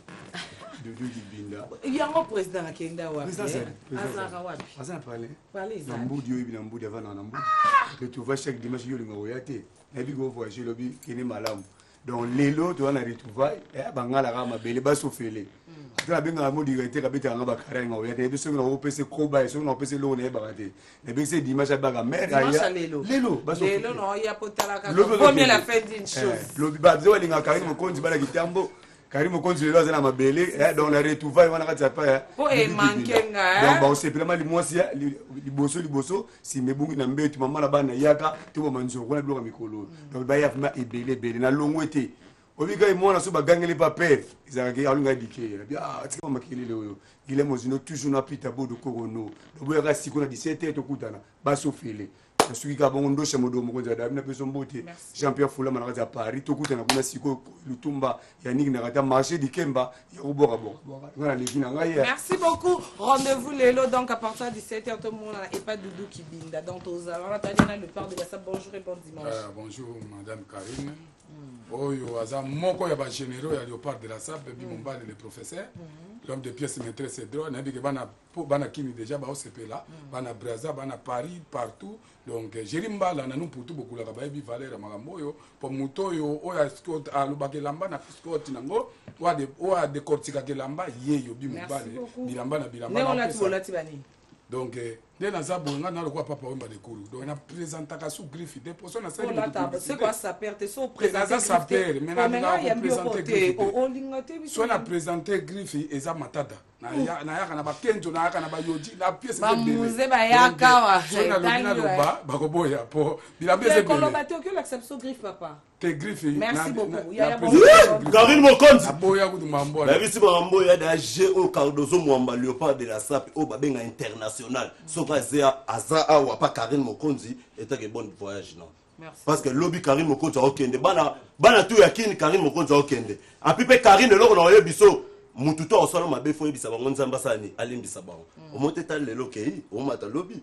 de Binda il y a un président Kenda wa Azan parler na mbudi yo ibina mbudi avant na mbudi que tu vas chaque dimanche yo linga oyate na bi go voyager lobi kene malamu donc lelo to na retrouvaille e bangala ka mabele ba sofele la benga modi rete ka beta nga ba karenga o yate biso na opese koba so na opese lo ne ba te ne bi se dimanche ba ga mer ya lelo ba so lelo no ya potala ka premier la fin d'une chose lo bi ba zo linga Karim Mokonzi ba la kitambo Karim Okonzi lelo azana mabele donc la retrouvaille wana kati apa po e mankenga donc ba osepelama limwasi liboso si mebungi na mbetu mama na bana yaka to manzoko na biloko mikolo donc ba yafma ebele na longo ete obika imona so bagangeli pa père izaki alunga dike ah tika makilile oyo gile mozino toujours na pita bodo korono dobo yaka siko na 17h tokutana baso fele nasuki ka bongo ndosha modo mokonzi ya dabi na peso mbote Jean-Pierre Fulama na kati ya Paris tokutana kuna siko lutumba ya ningi na kati ya marché dikemba ya kuboka boka ngana leki na ngai. Merci beaucoup. Rendez-vous lelo donc à partir de 17h tout le monde et pas Doudou qui binda donc aux Tadiana le père de la sable. Bonjour et bon dimanche. Bonjour madame Karine. Oyo aza moko ya ba généraux ya Léopard de la Sable Bibombal le professeur l'homme de pièces maîtresse et droit nabi que bana kini déjà ba OCP là bana Brazza bana Paris partout donc Jérimba là nanou pour tout beaucoup la ba bi valeur makambo yo pour muto yo oya Scott alubake lamba na Scott nango wa de kortika ke lamba yeyo Bibombal bilamba na bilamba ne on a tout lati bani donc dès la zabonga na lokwa papa wemba de kuru donc na présentaka sous griffe des personnes na sali c'est quoi ça perte so présenter ça perte mais na présenter griffe o lingote bi so na présenter griffe eza matada na yaka na bakenzo na yaka na bayoji na pièce ba muze ba yaka wa so na lobina loba bakoboya po bilamba eze ko lobate que l'acception griffe papa te griffe merci beaucoup ya Karine Mokonzi aboya kudu mambo na bisi mambo ya da GO Cardozo Mwamba Léopard de la Sape o babenga international so azea aza awa pa Karine Mokonzi eta que bon voyage non. Merci. Parce que lobby Karine Mokonzi okende bana tu yakini Karine Mokonzi okende apipe Karine loko na yebiso mututo osala mabe fo yebisa bango nzamba sani alimbisa bango omoteta lelo kei omata lobby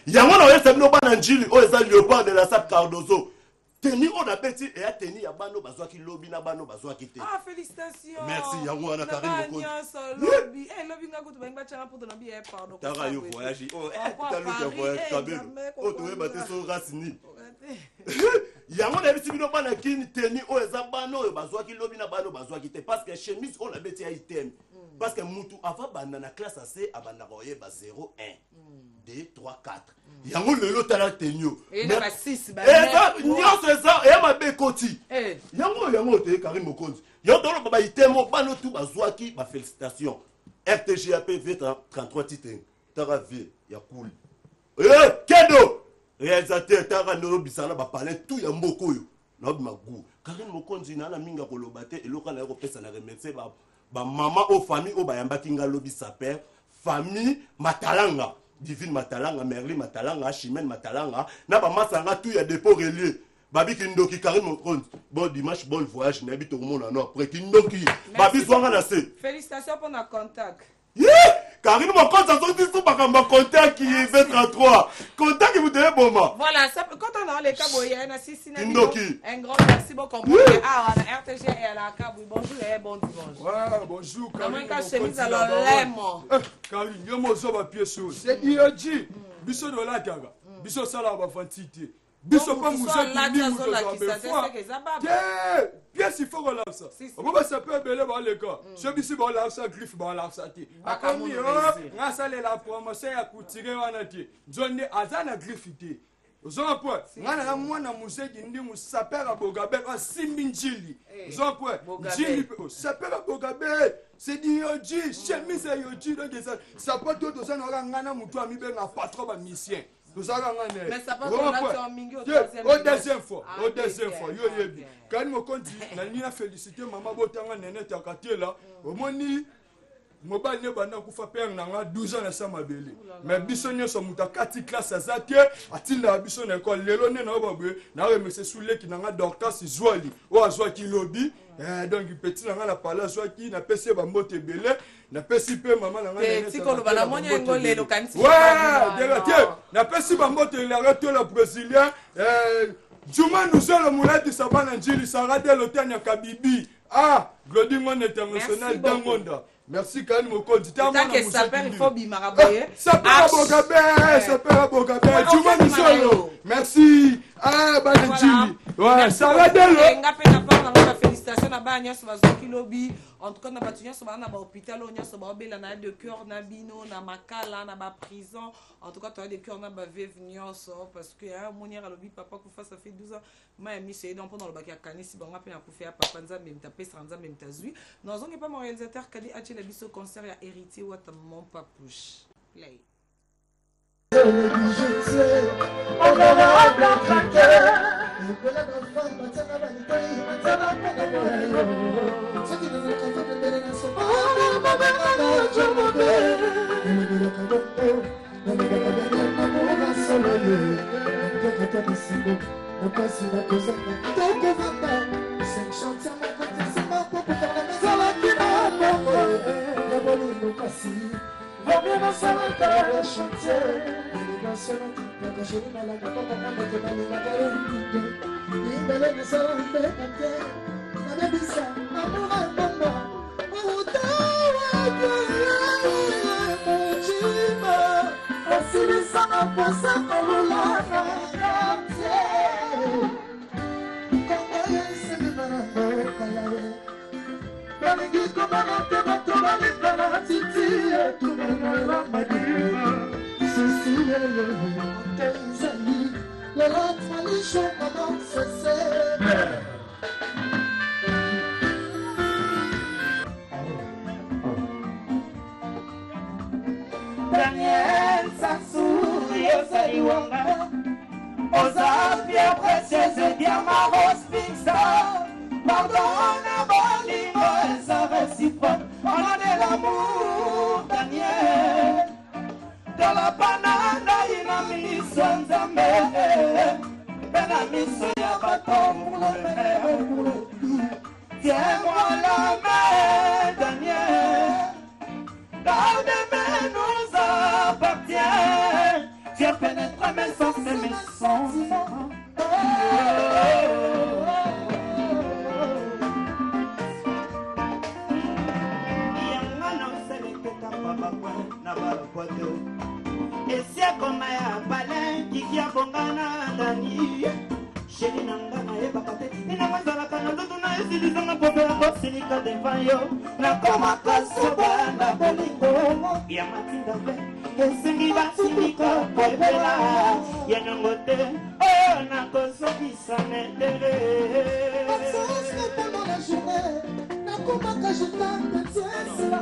yango na yesa bino bana njili o eza Léopard de la Sape Cardozo teni on a beti et a teni ya bano bazwa ki lobby na bano bazwa ki te. Ah félicitations. Merci yango na Karine Mokonzi. Lobby lobby ngaku to benga chana pour de lobby e pardon. Tara yo voyage ta lo voyage kabelo. O to bate so rasini. Yango na beti bino bana kini teni o eza bano oyo bazwa ki lobby na bano bazwa ki te parce que chemise on a beti ya item. Parce que mutu ava banda na classe AC abanda roye ba 0 1 2 3 4. Yango lelo tala tenyo. Et na ba 6 ba. Nyonso eza e ma be koti. Yango te Karine Mokonzi. Yo tolo baba itemo bano tu bazwaki ba félicitations. RTGAP V33 titre. Tara V ya cool. Kedo. Réalisateur tara no bisala ba parler tout ya mboko yo. Na magu. Karine Mokonzi na minga koloba te eloka na ko pesa na remercier ba maman au famille au bayambaki nga lobby saper famille Matalanga. Divine Matalanga, Merli Matalanga, Chimène Matalanga, na ba masanga tout ya dépôt relié. Babi Kindoki Karine Mokonzi. Bon dimanche, bon voyage, nabi tout le monde en après Kindoki. Babi soanga na se. Félicitations pour notre contact. Karine Mokonzi ça sorti sous bakamba contact qui est V33. Contact qui vous devez bon ma. Voilà, ça quand on a les caboyens na sisi na Kindoki. Un grand merci beaucoup à la RTG et à la Cabou. Bonjour et bon dimanche. Ouais, bonjour Karine. Comment chemise alors lemo. Karine, yo mo zo ba pièce. C'est IOG. Biso do la kaga. Biso sala ba fantité. Biso pas muso ni muso za be. Pièce il faut qu'on lance ça. On va s'appeler belé ba le gars. Ce bisi ba lance ça griffe ba lance ça ti. Akomi yo, nga sala la promotion ya kutire wana ti. Zonde azana griffe ti. Ozo point. Ngana na mwana museki ndi musapera bogabe a simbinjili. Ozo point. Jili sapera bogabe. C'est dit yoji, chemise yoji donc ça pas tout ça na ngana mutu ami be na patron ba mission. Mais ça passe au deuxième fois. Au deuxième fois. Yo yebi. Karine Mokonzi na nina féliciter maman botanga nene takatier là. Au moni mobile ne bana kufa père nanga 12 ans na sama bele. Mais biso nyoso muta 4 classe azate atinda biso na école lelo ne na babwe na remercier soule ki nanga Dorcas Zwali. O azwa ki lobby. Donc petit nanga la pala azwa ki na pese ba mbote bele. Na pesi pe maman nanga petit ko bala monya ngole lo kanisi. Ouais, dégaté. Na pesi ba mbote le arrêté le brésilien. Juma nous a le moulin de Sabana Njili Sarade l'hôtel ya Kabibi. Ah, Glodimon international d'Angonda. Merci Karine Mokonzi. Tant que ça perd il faut bimaraboye. Ça perd Bogabe, ça perd Bogabe. Juma nous merci. Ah, Banjili. Ouais, Sarade le. félicitations na ba nyonso bazoki lobi en tout cas na batu nyonso na ba hôpital nyonso ba obela na de cœur na bino na makala na ba prison en tout cas tu as de cœur na ba veuve nyonso parce que monière alobi papa kufa ça fait 12 ans ma mi c'est donc pendant le bac kanisi bango pe na kufa papa nzambe mtapesa nzambe mtazui na zonge pas mon réalisateur kadi achi la biso concert ya héritier wata mon papouche play. Daniel Sassou, Yosari Wanga, Osa Pierre Précieuse, Diamant Rose Pixar, pardonne Bolingo et sa réciproque, on a de l'amour, Daniel, dans la banane, il a mis son zambe, ben a mis son yabaton pour le mer, tiens-moi la main, Daniel. Car demain nous appartient. Tu as pénétré mes sens et mes sens. Et si comme un balin qui a bongana dani. Chérie nangana e bakate ina mazala kana ndoto na esiliza na pope ya bosilika devant yo na koma kasoba na bolingo ya matinda pe esengi basilika popela ya nyongo te oh na kosokisa nedere na koma kajita petiesa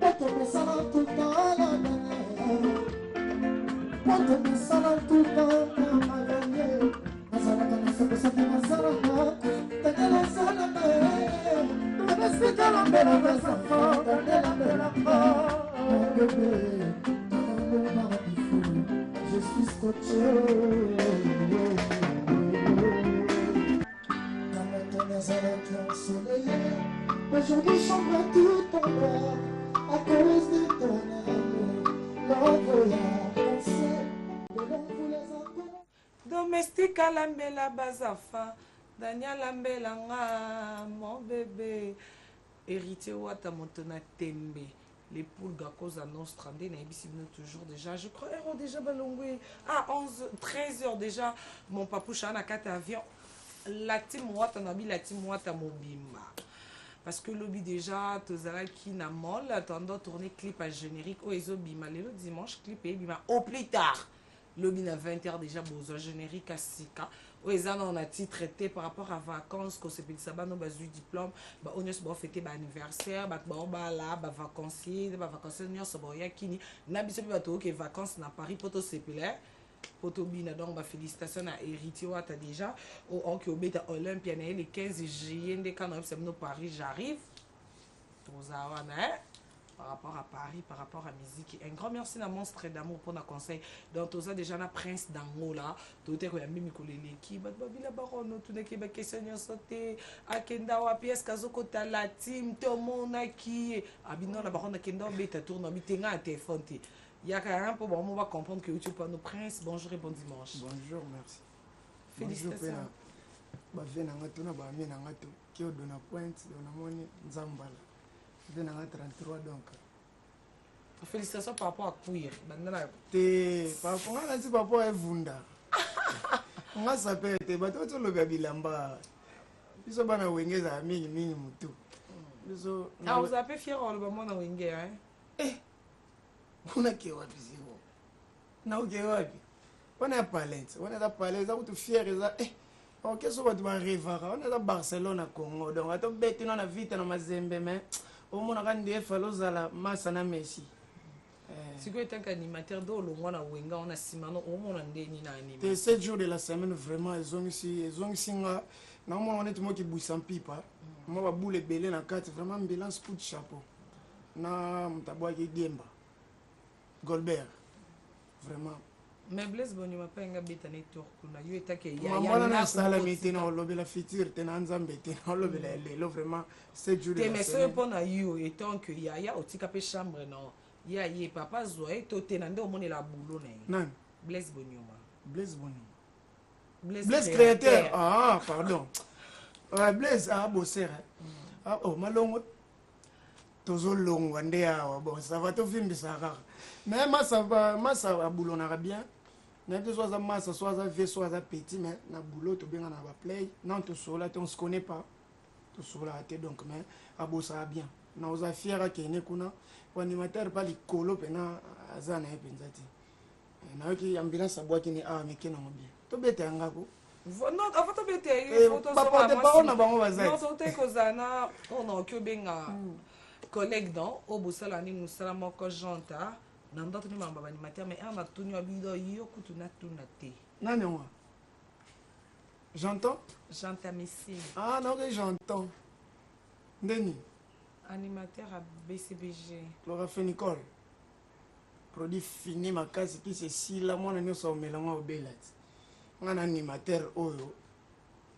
poto pesala tout le temps la dernière poto pesala tout le temps la dernière. Je suis scotché dans mes tonnerres avec ensoleillé. Aujourd'hui chambre tout en noir à cause du tonnerre. L'envoya penser de l'envou les encore. Domestique à l'ambela bazafa, Daniel l'ambela nga, mon bébé. Héritier Wata Montona Tembe. Les poules Gakos annonce 30 toujours déjà. Je crois héros déjà balongwe. À 13h déjà. Mon papouche a 4 avions. La team Wata Nabi, la team Wata Mobima. Parce que lobby déjà, Tozala qui n'a mal, attendant tourner clip à générique. Oh, ils ont bima. Le dimanche, clip et bima. Au plus tard. Lobby à 20h déjà, besoin générique à Sika. On a traité par rapport à vacances, qu'on s'est payé ça, nos bases du diplôme, on a fêté l'anniversaire, vacanciers, vacanciers, vacances na Paris, poto sepelaire, poto bina donc félicitations à Héritier Wata déjà, au Beta Olympia, le 15 juillet, quand on Paris, j'arrive, par rapport à Paris, par rapport à musique. Un grand merci à Monstre d'amour pour nos conseils. Donc, tout ça, déjà, na Prince d'Angola, tout est comme Mimi Koleleki, Babila Baron, tout n'est que question de sauter, Akenda Wapies, Kazoko la team, Tomona qui, Abino la Baron Akenda, Beta tourne, Bitenga à téléphone. Il y a quand même pour bon, on va comprendre que YouTube pour nos princes. Bonjour et bon dimanche. Bonjour, merci. Félicitations. Bonjour, qui donne pointe, donne Zambala. 33 donc. Félicitations par rapport à queer. Par rapport à Vunda. On va s'appeler, tu vas te le bilamba. biso bana wenge ezala mingi motu biso oza mpe fier oloba mwana wenge unake wapi zero nauke wapi wana ya palente wana eza palente eza kutu fier eza oke so bato barevaka wana eza barcelone na congo donc ata obeti na vite na mazembe mais omonaka nde efale ozala masa na messi sikoyo etanka animateur do olongwa na wenga wana nsima no omona ndeni na anime te 7 jours de la semaine vraiment ezongisi nga naomona neti moki bwisa mpipa mwa babule ebele na kati vraiment ambulance coup de chapeau na moto abwaki gemba golbert vraiment mais blaise bonyuma mpe yanga beta na etor kuna yo etake mamona na esalami te na olobela futur te na nzambe te na olobela lelo vraiment 7 jours de la semaine mais soyo mpo na yo etant que yaya otika mpe chambre na ya ye papa zwa ye to te na nde omonela bulo na ye nani blaise bonyuma blaise créateur pardon blaise bosser malongo tozolongwa nde awa bon ça va tovimbisa kaka mais masa abulonaka bien nayebi te so aza masa so aza vie so aza petit mais na boulot tobenga na baplay non tosola te on se connaît pas tosolaka te donc mais abosaka bien na oza fier akende kuna animateur pa likolo mpena aza na ye mpenza te nayoki ambulance abwaki ni awa meke nango bien tobeta yangako baporte parole na bango bazaote kozala na onaoki obenga collègue don oyo bosala nini mosala moko janta na ndoto ni mambo baanimateur mais ana tuni wabido yo kutu natuna te nani wa j'entends janta missile naoki j'entends ndeni animateur à BCBG Laura Fenicol produit fini makasi kisi esila mwana nyonso omelanga obela ti nga na animateur oyo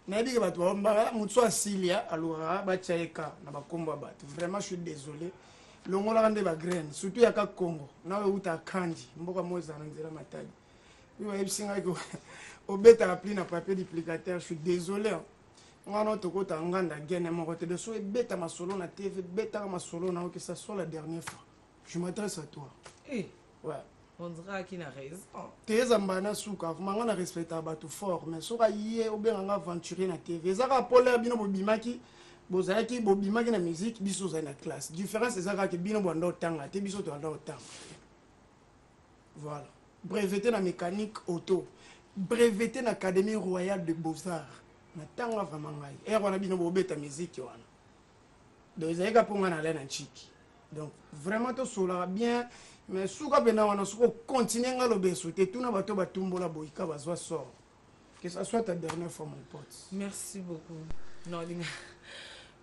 nayebi ke bato baombaka motu asilia alukaka batya ye ka na bakombo ya bato vraiment je suis désolé longolaka nde bagraine surtout yaka congo nawe euta kandi mboka mo ezala na nzela matadi oyo bayebisi ngai obetaka pli na papier duplicateur je suis désolé ngana tokota nganda gene moko te de so ebeta masolo na tv betaka masolo na que ça soit la dernière fois je m'adresse à toi ouais on dirait qu'il a raison teza mbana suka manga na respecta bato fort mais soka yé obenga nga aventurer na tv ezaka polaire bino bobimaki bozalaki bobimaki na musique biso za na classe différence ezaka ke bino banda otanga te biso to banda otanga voilà breveté na mécanique auto breveté na académie royale de beaux-arts natanga vraiment ngai wana bino bobeta musique wana donc ezalika mponga na lena nchiki donc vraiment tosolaka bien mais suka pena wana soki ocontinue nga lobeso te tuna bato batumbola boyika bazwa sort que ça soit ta dernière fois mon pote merci beaucoup non linga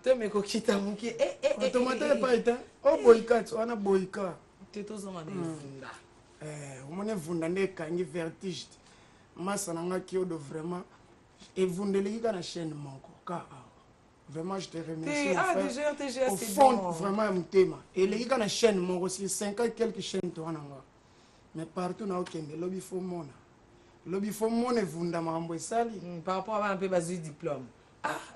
tomekokita moki tomata epai te oboyika ti wana boyika te tozonga na evunda omoni evunda nde ekangi vertige masa na nga kiodo vraiment evundeleki ka na chaîne moko ka vraiment je te remercie au fond vraiment ya motema eleki ka na chaîne moko si 50 quelques chaînes to wana nga mais partout na okende lobi fo mona evunda makambo esali par rapport a bana mpe bazwi diplôme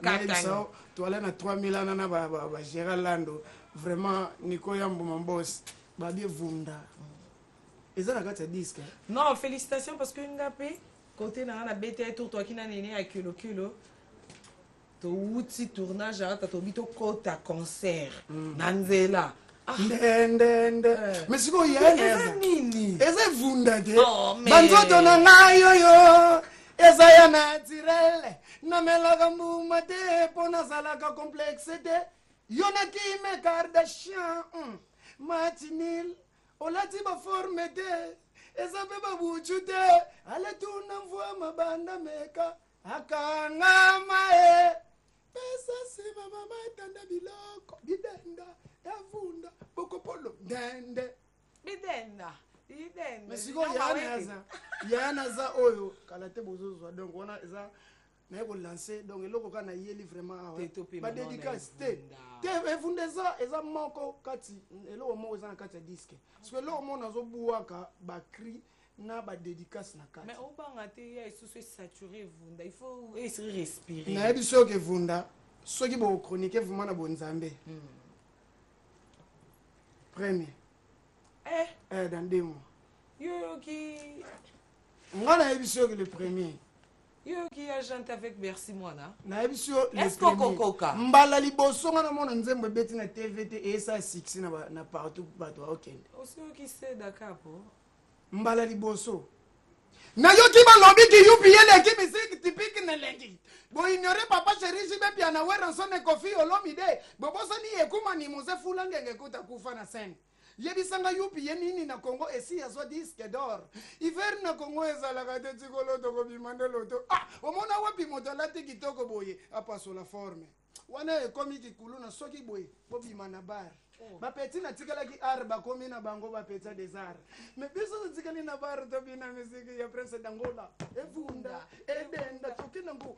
nayebisa toale na 3000 ana na bagéra lando vraiment niko yambuma mbosi babi evunda eza na kati ya disque non félicitations parce que nga mpe côté na BT tour toi qui na nene à kilo to wuti tournage ata to bito kota concert nanzela ndende mais siko yana nini eza vunda de banzoto na ngayo yo eza ya naturel na melaka mbuma te pona salaka complexe te yona ki me Kardashian matinil olati ba forme te eza mpe babuchu te ale tuna mvua mabanda meka akangama pesa sima mama etanda biloko bidenda yavunda bokopolo ndende bidenda mesiko yana za oyo kala te bozozwa donc wana eza naye kolanse donc eloko kaka nayeli vraiment awa badédicace te evunda eza moko kati eloko moko eza na kati ya diske parceke eloko moko nazobuwaka bacri na badédicace na kati mais obanga te ya esusu esaturé evunda il faut esi respirer nayebi soki evunda soki bokronike vraiment na bonzambe premier dans 2 mois yoyoki nga nayebi soki le premier Yo qui agente avec Bercy Mwana. Na biso est-ce qu'on koka? Mbala liboso ngana mona nzembo beti na TVT et ça 6 na partout bato okende. Aussi qui sait Dakar po. Mbala liboso. Na yo ki balobi ki UPL ki musique typique na lengi. Bo ignore papa chéri jibe bien na wera sonne kofi olomide. Bo bosa ni ekuma ni muze fulanga ngekuta kufa na scène. Yebisanga yupi yenini na Congo esi yazo disque d'or. Hiver na Congo ezalaka te tikolo to kobimande loto. Ah, omona wapi moto lati kitoko boye apa sur la forme. Wana ekomi kikulu na soki boye bobima na bar. Ba petit na tikala ki ar ba komi na bango ba peta des arts. Mais biso tikali na bar to bina musique ya Prince d'Angola. Evunda, edenda tokinangu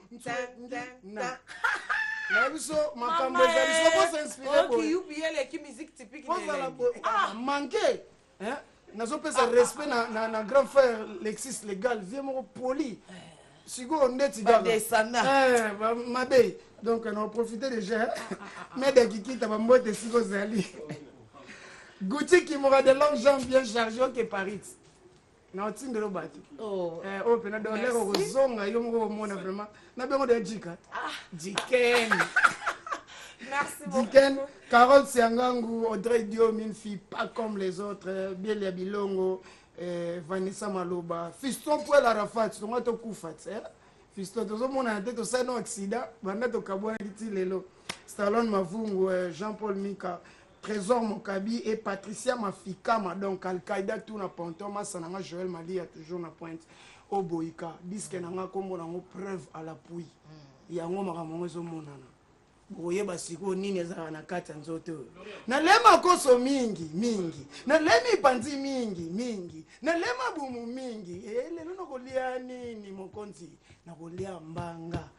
na. Na biso makambo ezaliso po s'inspirer boy. Okay, UPL qui musique typique manqué hein nazopesa respect na grand frère Lexis légal vieux mon poli sigo ndeti gaba mabe donc on a profité déjà mais de kikita ba mbote sigo zali Gucci qui m'aura de l'argent bien chargé que Paris na otindelo bati oh pena do lero kozonga yo mo mona vraiment na bengo de jika jiken. Merci Diken, Carole Siangangu, Audrey Dio, une fille pas comme les autres, Bielia Bilongo, Vanessa Maloba, Fiston Pouel Arafat, tu vas te coufat, Fiston, tu vas te faire un accident, Vanessa Kabouana Giti Lelo, Stallone Mavungu, Jean-Paul Mika, Trésor Mokabi et Patricia Mafikama, donc Al-Qaïda, tout na ponton, Massananga Joël Mali a toujours na pointe, Oboïka, disque nanga kombo nango preuve à l'appui, yango makamongo monana. Boye basiko nini ezala na kati nzoto na lema koso mingi na lemi panzi mingi na lema bumu mingi lelo nokolia nini mokonzi na kolia mbanga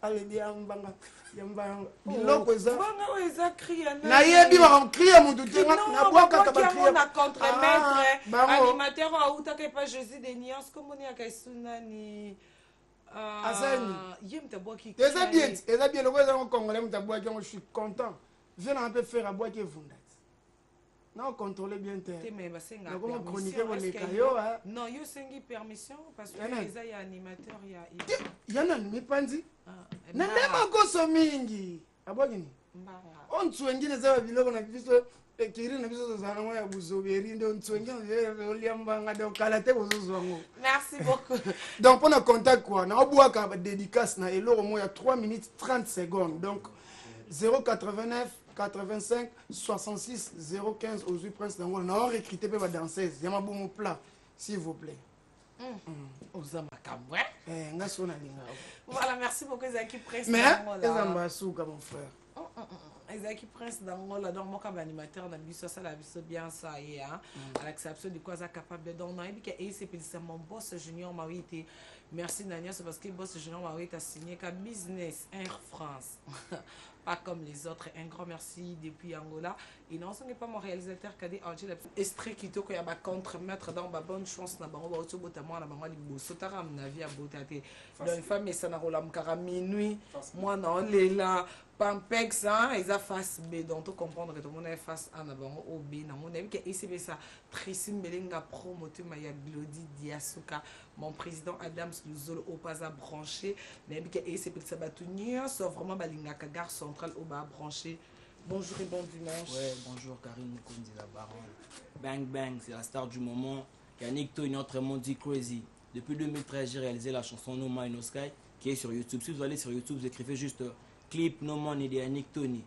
alelia mbanga ya mbanga biloko eza mbanga weza cria na yebi ba cria mutu tenga na bwaka ka ba cria na contre-maître animateur auta ke pas Jésus des nuances comme on y a kaisunani Asani. Eza bien le voisin congolais mtabwa qui je suis content. Viens un peu faire à bois qui vunda. Non contrôler bien terre. Comment chroniquer vos lekayo hein. Non, yo sengi permission parce que eza ya animateur ya. Yana ni panzi. Na ndema koso mingi. Abogini. On tuengine za biloko na biso kiri na biso za ngwa ya buzoberi ndo tuengine oliambanga donc kalate bozozwango. Merci beaucoup. Donc pour le contact quoi, na obwaka ba dédicace na eloro mo ya 3 minutes 30 secondes. Donc 089 85 66 015 aux Prince d'Angola. Na recruter pe ba danseuse. Yama bomo plat s'il vous plaît. Ozama kamwe. Ngasona linga. Voilà, merci beaucoup Zaki Prince d'Angola. Mais ezamba souka mon frère. Ezaki Prince d'Angola donc mon animateur na biso ça la biso bien ça y hein à l'exception de quoi ça capable donc non et puis c'est mon boss Junior Mawite. Merci Nania, c'est parce que boss Junior Mawite a signé comme business Air France. Pas comme les autres. Un grand merci depuis Angola. Et non, ce n'est pas mon réalisateur qui a dit Angela Estré qui toque à ma contre-maître dans ma bonne chance. Na bango ba otobo moi na bango liboso taram na vie à botate. Donc femme et ça na rola mkara minuit. Moi non les là Pampex hein, ils a face B donc tout comprendre que tout le monde est face A na bango O B na mon avis que ICB ça Tracy Melenga promoteur Maya Glody Diasuka mon président Adams Luzolo au pas à brancher mais que ICB ça va tenir sauf vraiment balinga gare centrale au bas branché. Bonjour et bon dimanche. Ouais, bonjour Karine Kondi la baronne. Bang Bang, c'est la star du moment. Yannick Tony, notre Mondi Crazy. Depuis 2013, j'ai réalisé la chanson No Mind No Sky qui est sur YouTube. Si vous allez sur YouTube, vous écrivez juste clip No Money de Yannick Tony.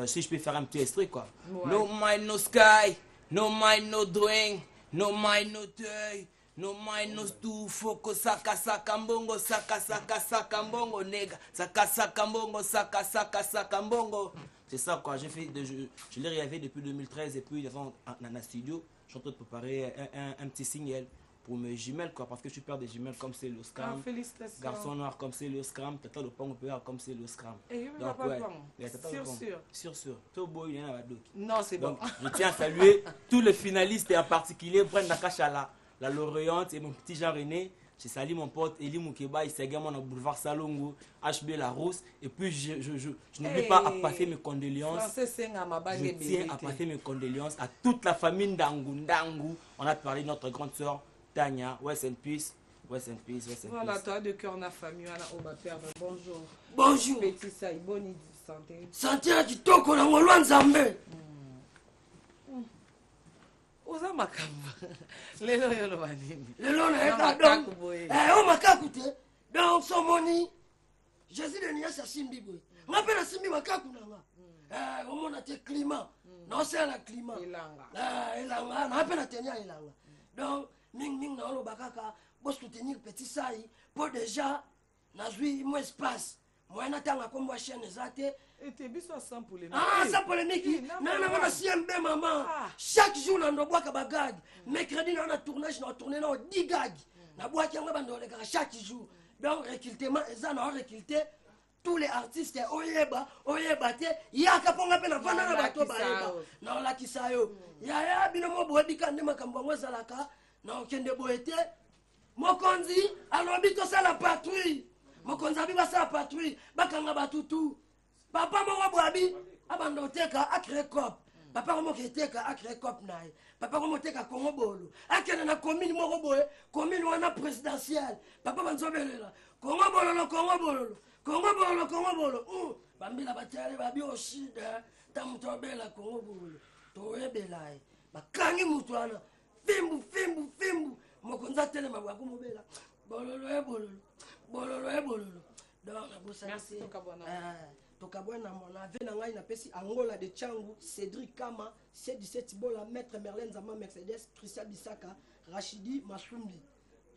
Si je peux faire un petit extrait quoi. Ouais. No Mind No Sky, No Mind No Doing, No Mind No Deuil. No mind no do foko saka saka mbongo saka saka saka mbongo nega saka saka mbongo saka saka saka mbongo. C'est ça quoi, j'ai fait je l'ai réalisé depuis 2013 et puis devant un studio, je suis en train de préparer un petit single pour mes jumelles quoi parce que je suis père des jumelles comme c'est le Scram. Félicitations. Garçon noir comme c'est le Scram, tata le pont père comme c'est le Scram. Donc ouais. Sûr. Tout beau il y en a d'autres. Non, c'est bon. Je tiens à saluer tous les finalistes et en particulier Brenda Kachala. La lauréante et mon petit Jean René, j'ai salué mon pote Eli Moukeba, il s'est également dans le boulevard Salongo, HB La Rousse. Et puis je n'oublie pas à passer mes condoléances. Je tiens à passer mes condoléances à toute la famille d'Angu. On a parlé de notre grande soeur Tania, West and Peace. Rest in peace, rest in Voilà, peace. toi de cœur, on a famille, on a Oba Père. Bonjour. Bonjour. Petit Saï, bonne santé. Santé à kitoko na ngolwa nzambe. Oza makamba. Lelo yo lo banini. Lelo na eka donc. O makaku te. Donc somoni. Jésus de Nia Simbi boy. Ngapela simbi makaku na nga. Omona te climat. Non c'est la climat. Elanga. Elanga, na pena tenia elanga. Donc ming na lo bakaka bo soutenir petit Saï pour déjà na zui mo espace. Moi na tanga kombo chaîne ezate. Et t'es biso sans polémique. Ah, sans polémique. Non, non, CMB, maman. Chaque jour, on doit boire un gag. Mercredi, on a tournage, on a tourné 10 gags. On a boire chaque jour. Donc, recrutement, ça, on a recruté tous les artistes. Oyeba, il y a qu'à prendre un peu de vendre à la bateau. Non, là, qui ça, yo. Il y a binomo boedika, ne m'a kambongo zalaka. Non, kende boete. Mokonzi, alors, bito ça la patrouille. Mokonzi, abiba ça la patrouille. Bakanga batutu. Papa moko boabi abando teka akre cop papa mo keteka akre cop nae papa mo teka kongo bolo akene na commune moko boye commune wana présidentielle papa banzobelela kongo bolo bambila batale babi oshida tamtobela kongo bolo toyebelae bakangi mutu wana fimbu mokonza tele mabwaku mobela bololo e bololo donc merci tokabwana mona ave na ngai napesi angola de changu Cédric Kama C17 bola maître Merlin Zama Mercedes Christian Bisaka Rachidi Masumbi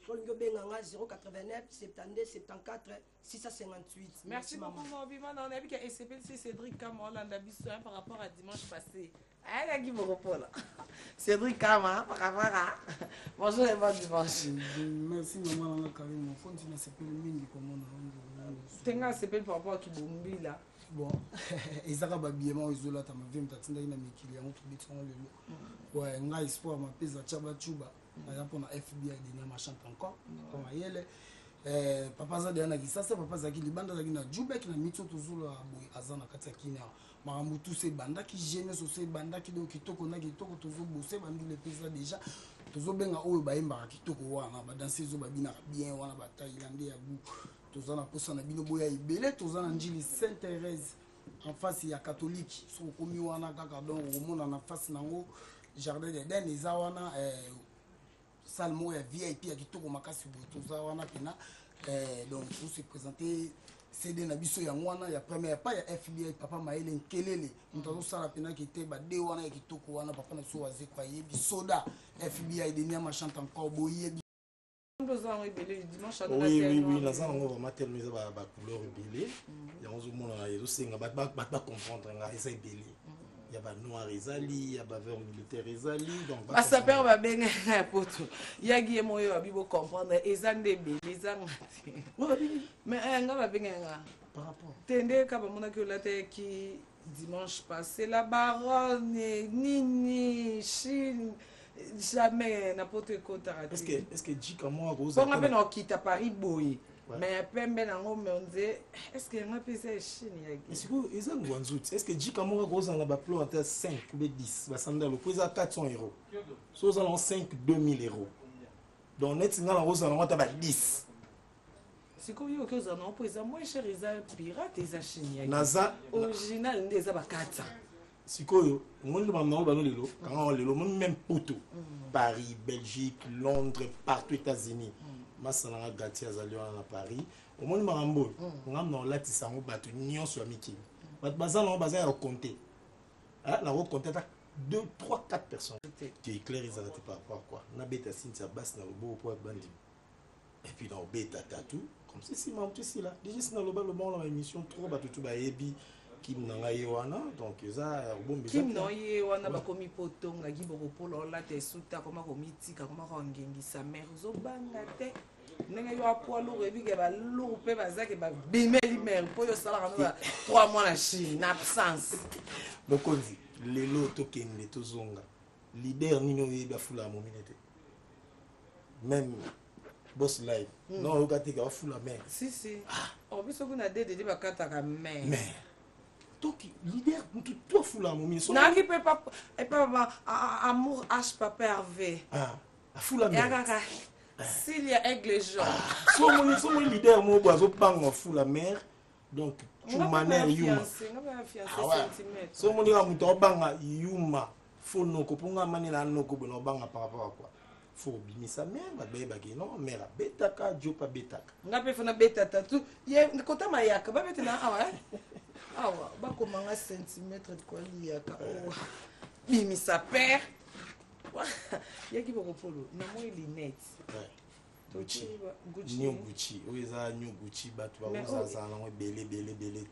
solingo benga nga 089 72 74 658. Merci beaucoup mon bima on a vu que SCPC Cédric Kama Hollande biso par rapport à dimanche passé. Ah la qui me repose là. Cédric Kama par rapport à bonjour et bon dimanche. Merci maman na Karim mon fond na s'appelle mingi comment on tenga s'appelle par rapport à Kibombi là. Bon, ezaka babiema ozola ta mavem tatinda ina mikili yango tubitsongo lelo. Ouais, nga espoir ma pesa chaba chuba. Aya pona FBI de nyama chante encore. Comme ayele papa za de na kisasa papa za ki libanda za kina Jubek na mitso tozula boy azana kati ya kina. Marambu tout se banda ki gêne so se banda ki do kitoko na kitoko tozo bosser bandi le pesa déjà. Tozo benga oyo baimba kitoko wana ba danser zo babina bien wana ba Thaïlandais ya bu. Tozana posa na bino boya ibele tozana njili Sainte Thérèse en face ya catholique so komi wana kaka donc omona na face nango jardin d'Eden eza wana salle mo ya VIP ya kitoko makasi bo toza wana pena donc pour se présenter CD na biso ya wana ya première pas ya FBI papa Maëlle Nkelele ntazo sala pena kite ba de wana ya kitoko wana papa na so waze kwa yebi soda FBI de nyama chante encore boye. Oui, la zone on va tellement ba couleur belé. Il y a on mona yezo senga ba comprendre nga eza belé. Il y a ba noir ezali, il y a ba vert militaire ezali donc ba saper ba benga poto. Yagi moyo abibo comprendre ezande belé ezanga. Mais nga ba benga nga par rapport. Tende ka ba mona que la te qui dimanche passé la baronne Nini Chine jamais n'importe quoi est-ce que dit comment Rose on appelle on quitte à Paris boy mais pembe na ngombe on dit est-ce que on appelle ça Chine est-ce que ils ont Guangzhou est-ce que dit comment Rose on a ba plan à 5 ou 10 ba sanda le prix à 400 €. So ils ont 5 2000 €. Donc net ngala Rose on a ba 10. C'est comme yo que ils ont pour ça moins cher ils ont pirate ils ont Chine naza original ndeza ba 400. sikoyo ngoli bamna ba no lelo quand lelo même poto Paris Belgique Londres partout États-Unis masana gati azali na Paris au monde marambo ngam na lati sango bato nyonso ya mikili bat bazana bazana ya compter ah la compter 2 3 4 personnes tu éclaires ils arrêtent par rapport à quoi na beta sinta bas na lobo pour bandi et puis dans beta tatou comme si mam tu si là déjà c'est dans le bon la émission trop bato tout ba yebi Kim nangaye wana donc ça bon Kim nangaye wana bakomi potonga giboko polo la te suta koma komitika koma ko ngengisa mère zo banga te ndenge yo apoa lo rebi ke ba lo pe bazake ba bimeli mère po yo sala kana 3 mois na Chine na absence donc on dit lelo tokende tozonga leader nino yeba fula mominete même boss live non okati ka fula mère si on biso kuna dede bakata ka mère toki leader tout fula momi so na ki peut pas amour H papa Hervé ah fula mère S'il y a aigle jaune. Somo leader mo boazo panga fou la mer. Donc tu maner yuma. Somo ni amuto banga yuma. Faut no ko ponga manela no ko bono banga par rapport à quoi? Faut bimisa mer ba beba ki non mera betaka jopa betaka. Ngape fona betata tu. Ye kota mayaka ba betena awa. Awa ba ko manga centimètre de quoi yaka. Bimisa père. Yaki boko polo na mo linette. Gucci. New Gucci. Oeza new Gucci batu ba uzaza na bele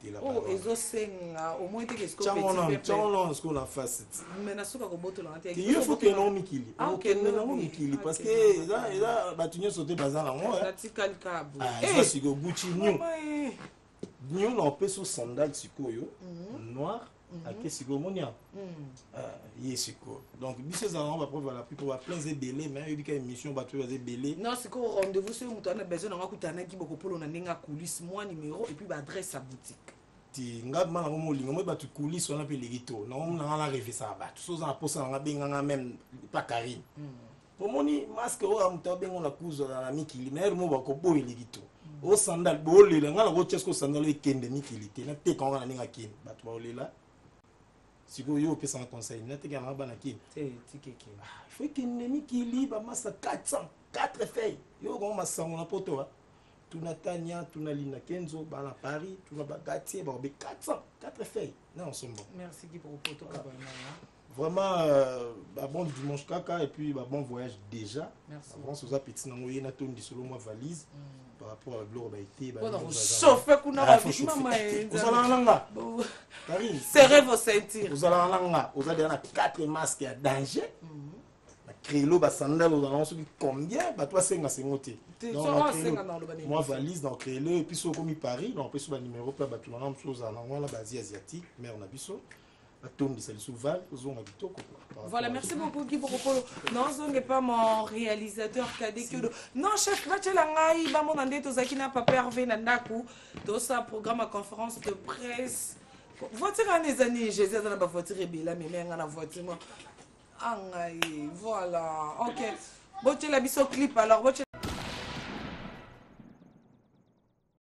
te la. Oh ezo senga au moins te que scope petit. Changono scope la face. Mais na suka ko boto la te. Il faut que non mikili. OK non mikili parce que là batu nyo sauter bazana mo. La tikal kabo. Ça c'est Gucci new. New na peso sandal sikoyo noir. Ake siko monia ye siko donc biso za on va prendre la plutôt plein de belé mais il y a une émission ba tu vas belé non c'est quoi rendez-vous sur mutu na besoin nga kutana ki boko polo na ninga coulisse moi numéro et puis ba adresse à boutique ti nga mana mo lingo mo ba tu coulisse on appelle ligito na on na rêver ça ba tout ça posa nga benga même pas Karine pour moni masque o amuta bengo na kuzo na mikili mais mo ba ko boy ligito o sandal bo le nga la ko chesko sandal e kende mikili te na te quand na ninga kin ba tu ba le là si vous avez un conseil, vous avez un banaki. Il faut qu'il y ait un qui ba massa 404 feuilles. Yo gon massa on a poto. Tu na Tania, tu na Lina Kenzo, ba na Paris, tu na Bagatier, ba 404 feuilles. Non, c'est bon. Merci qui pour poto. Vraiment bon dimanche kaka et puis bon voyage déjà. Merci. Avant ce petit na moyen na ton solo moi valise. Par rapport à l'eau, chauffer kuna ba maman serrez vos ceintures. Vous allez en 4 masques à danger. La crélo ba sandal vous allez combien ba toi 5 à 50. Moi valise dans crélo et puis so comme Paris, donc après sur numéro pas ba tout na chose en la base asiatique, mais on a biso. Voilà, merci beaucoup Guy Bokopolo. Non, ce n'est pas mon réalisateur cadet. Non, chef, tu l'as mon andé, tu as n'a pas pervé Nandaku. Dans sa programme à conférence de presse. Voiture à les années, j'ai dit à la voiture rebelle, mais même à la voiture. Voilà, ok. Bon, tu l'as mis au clip alors.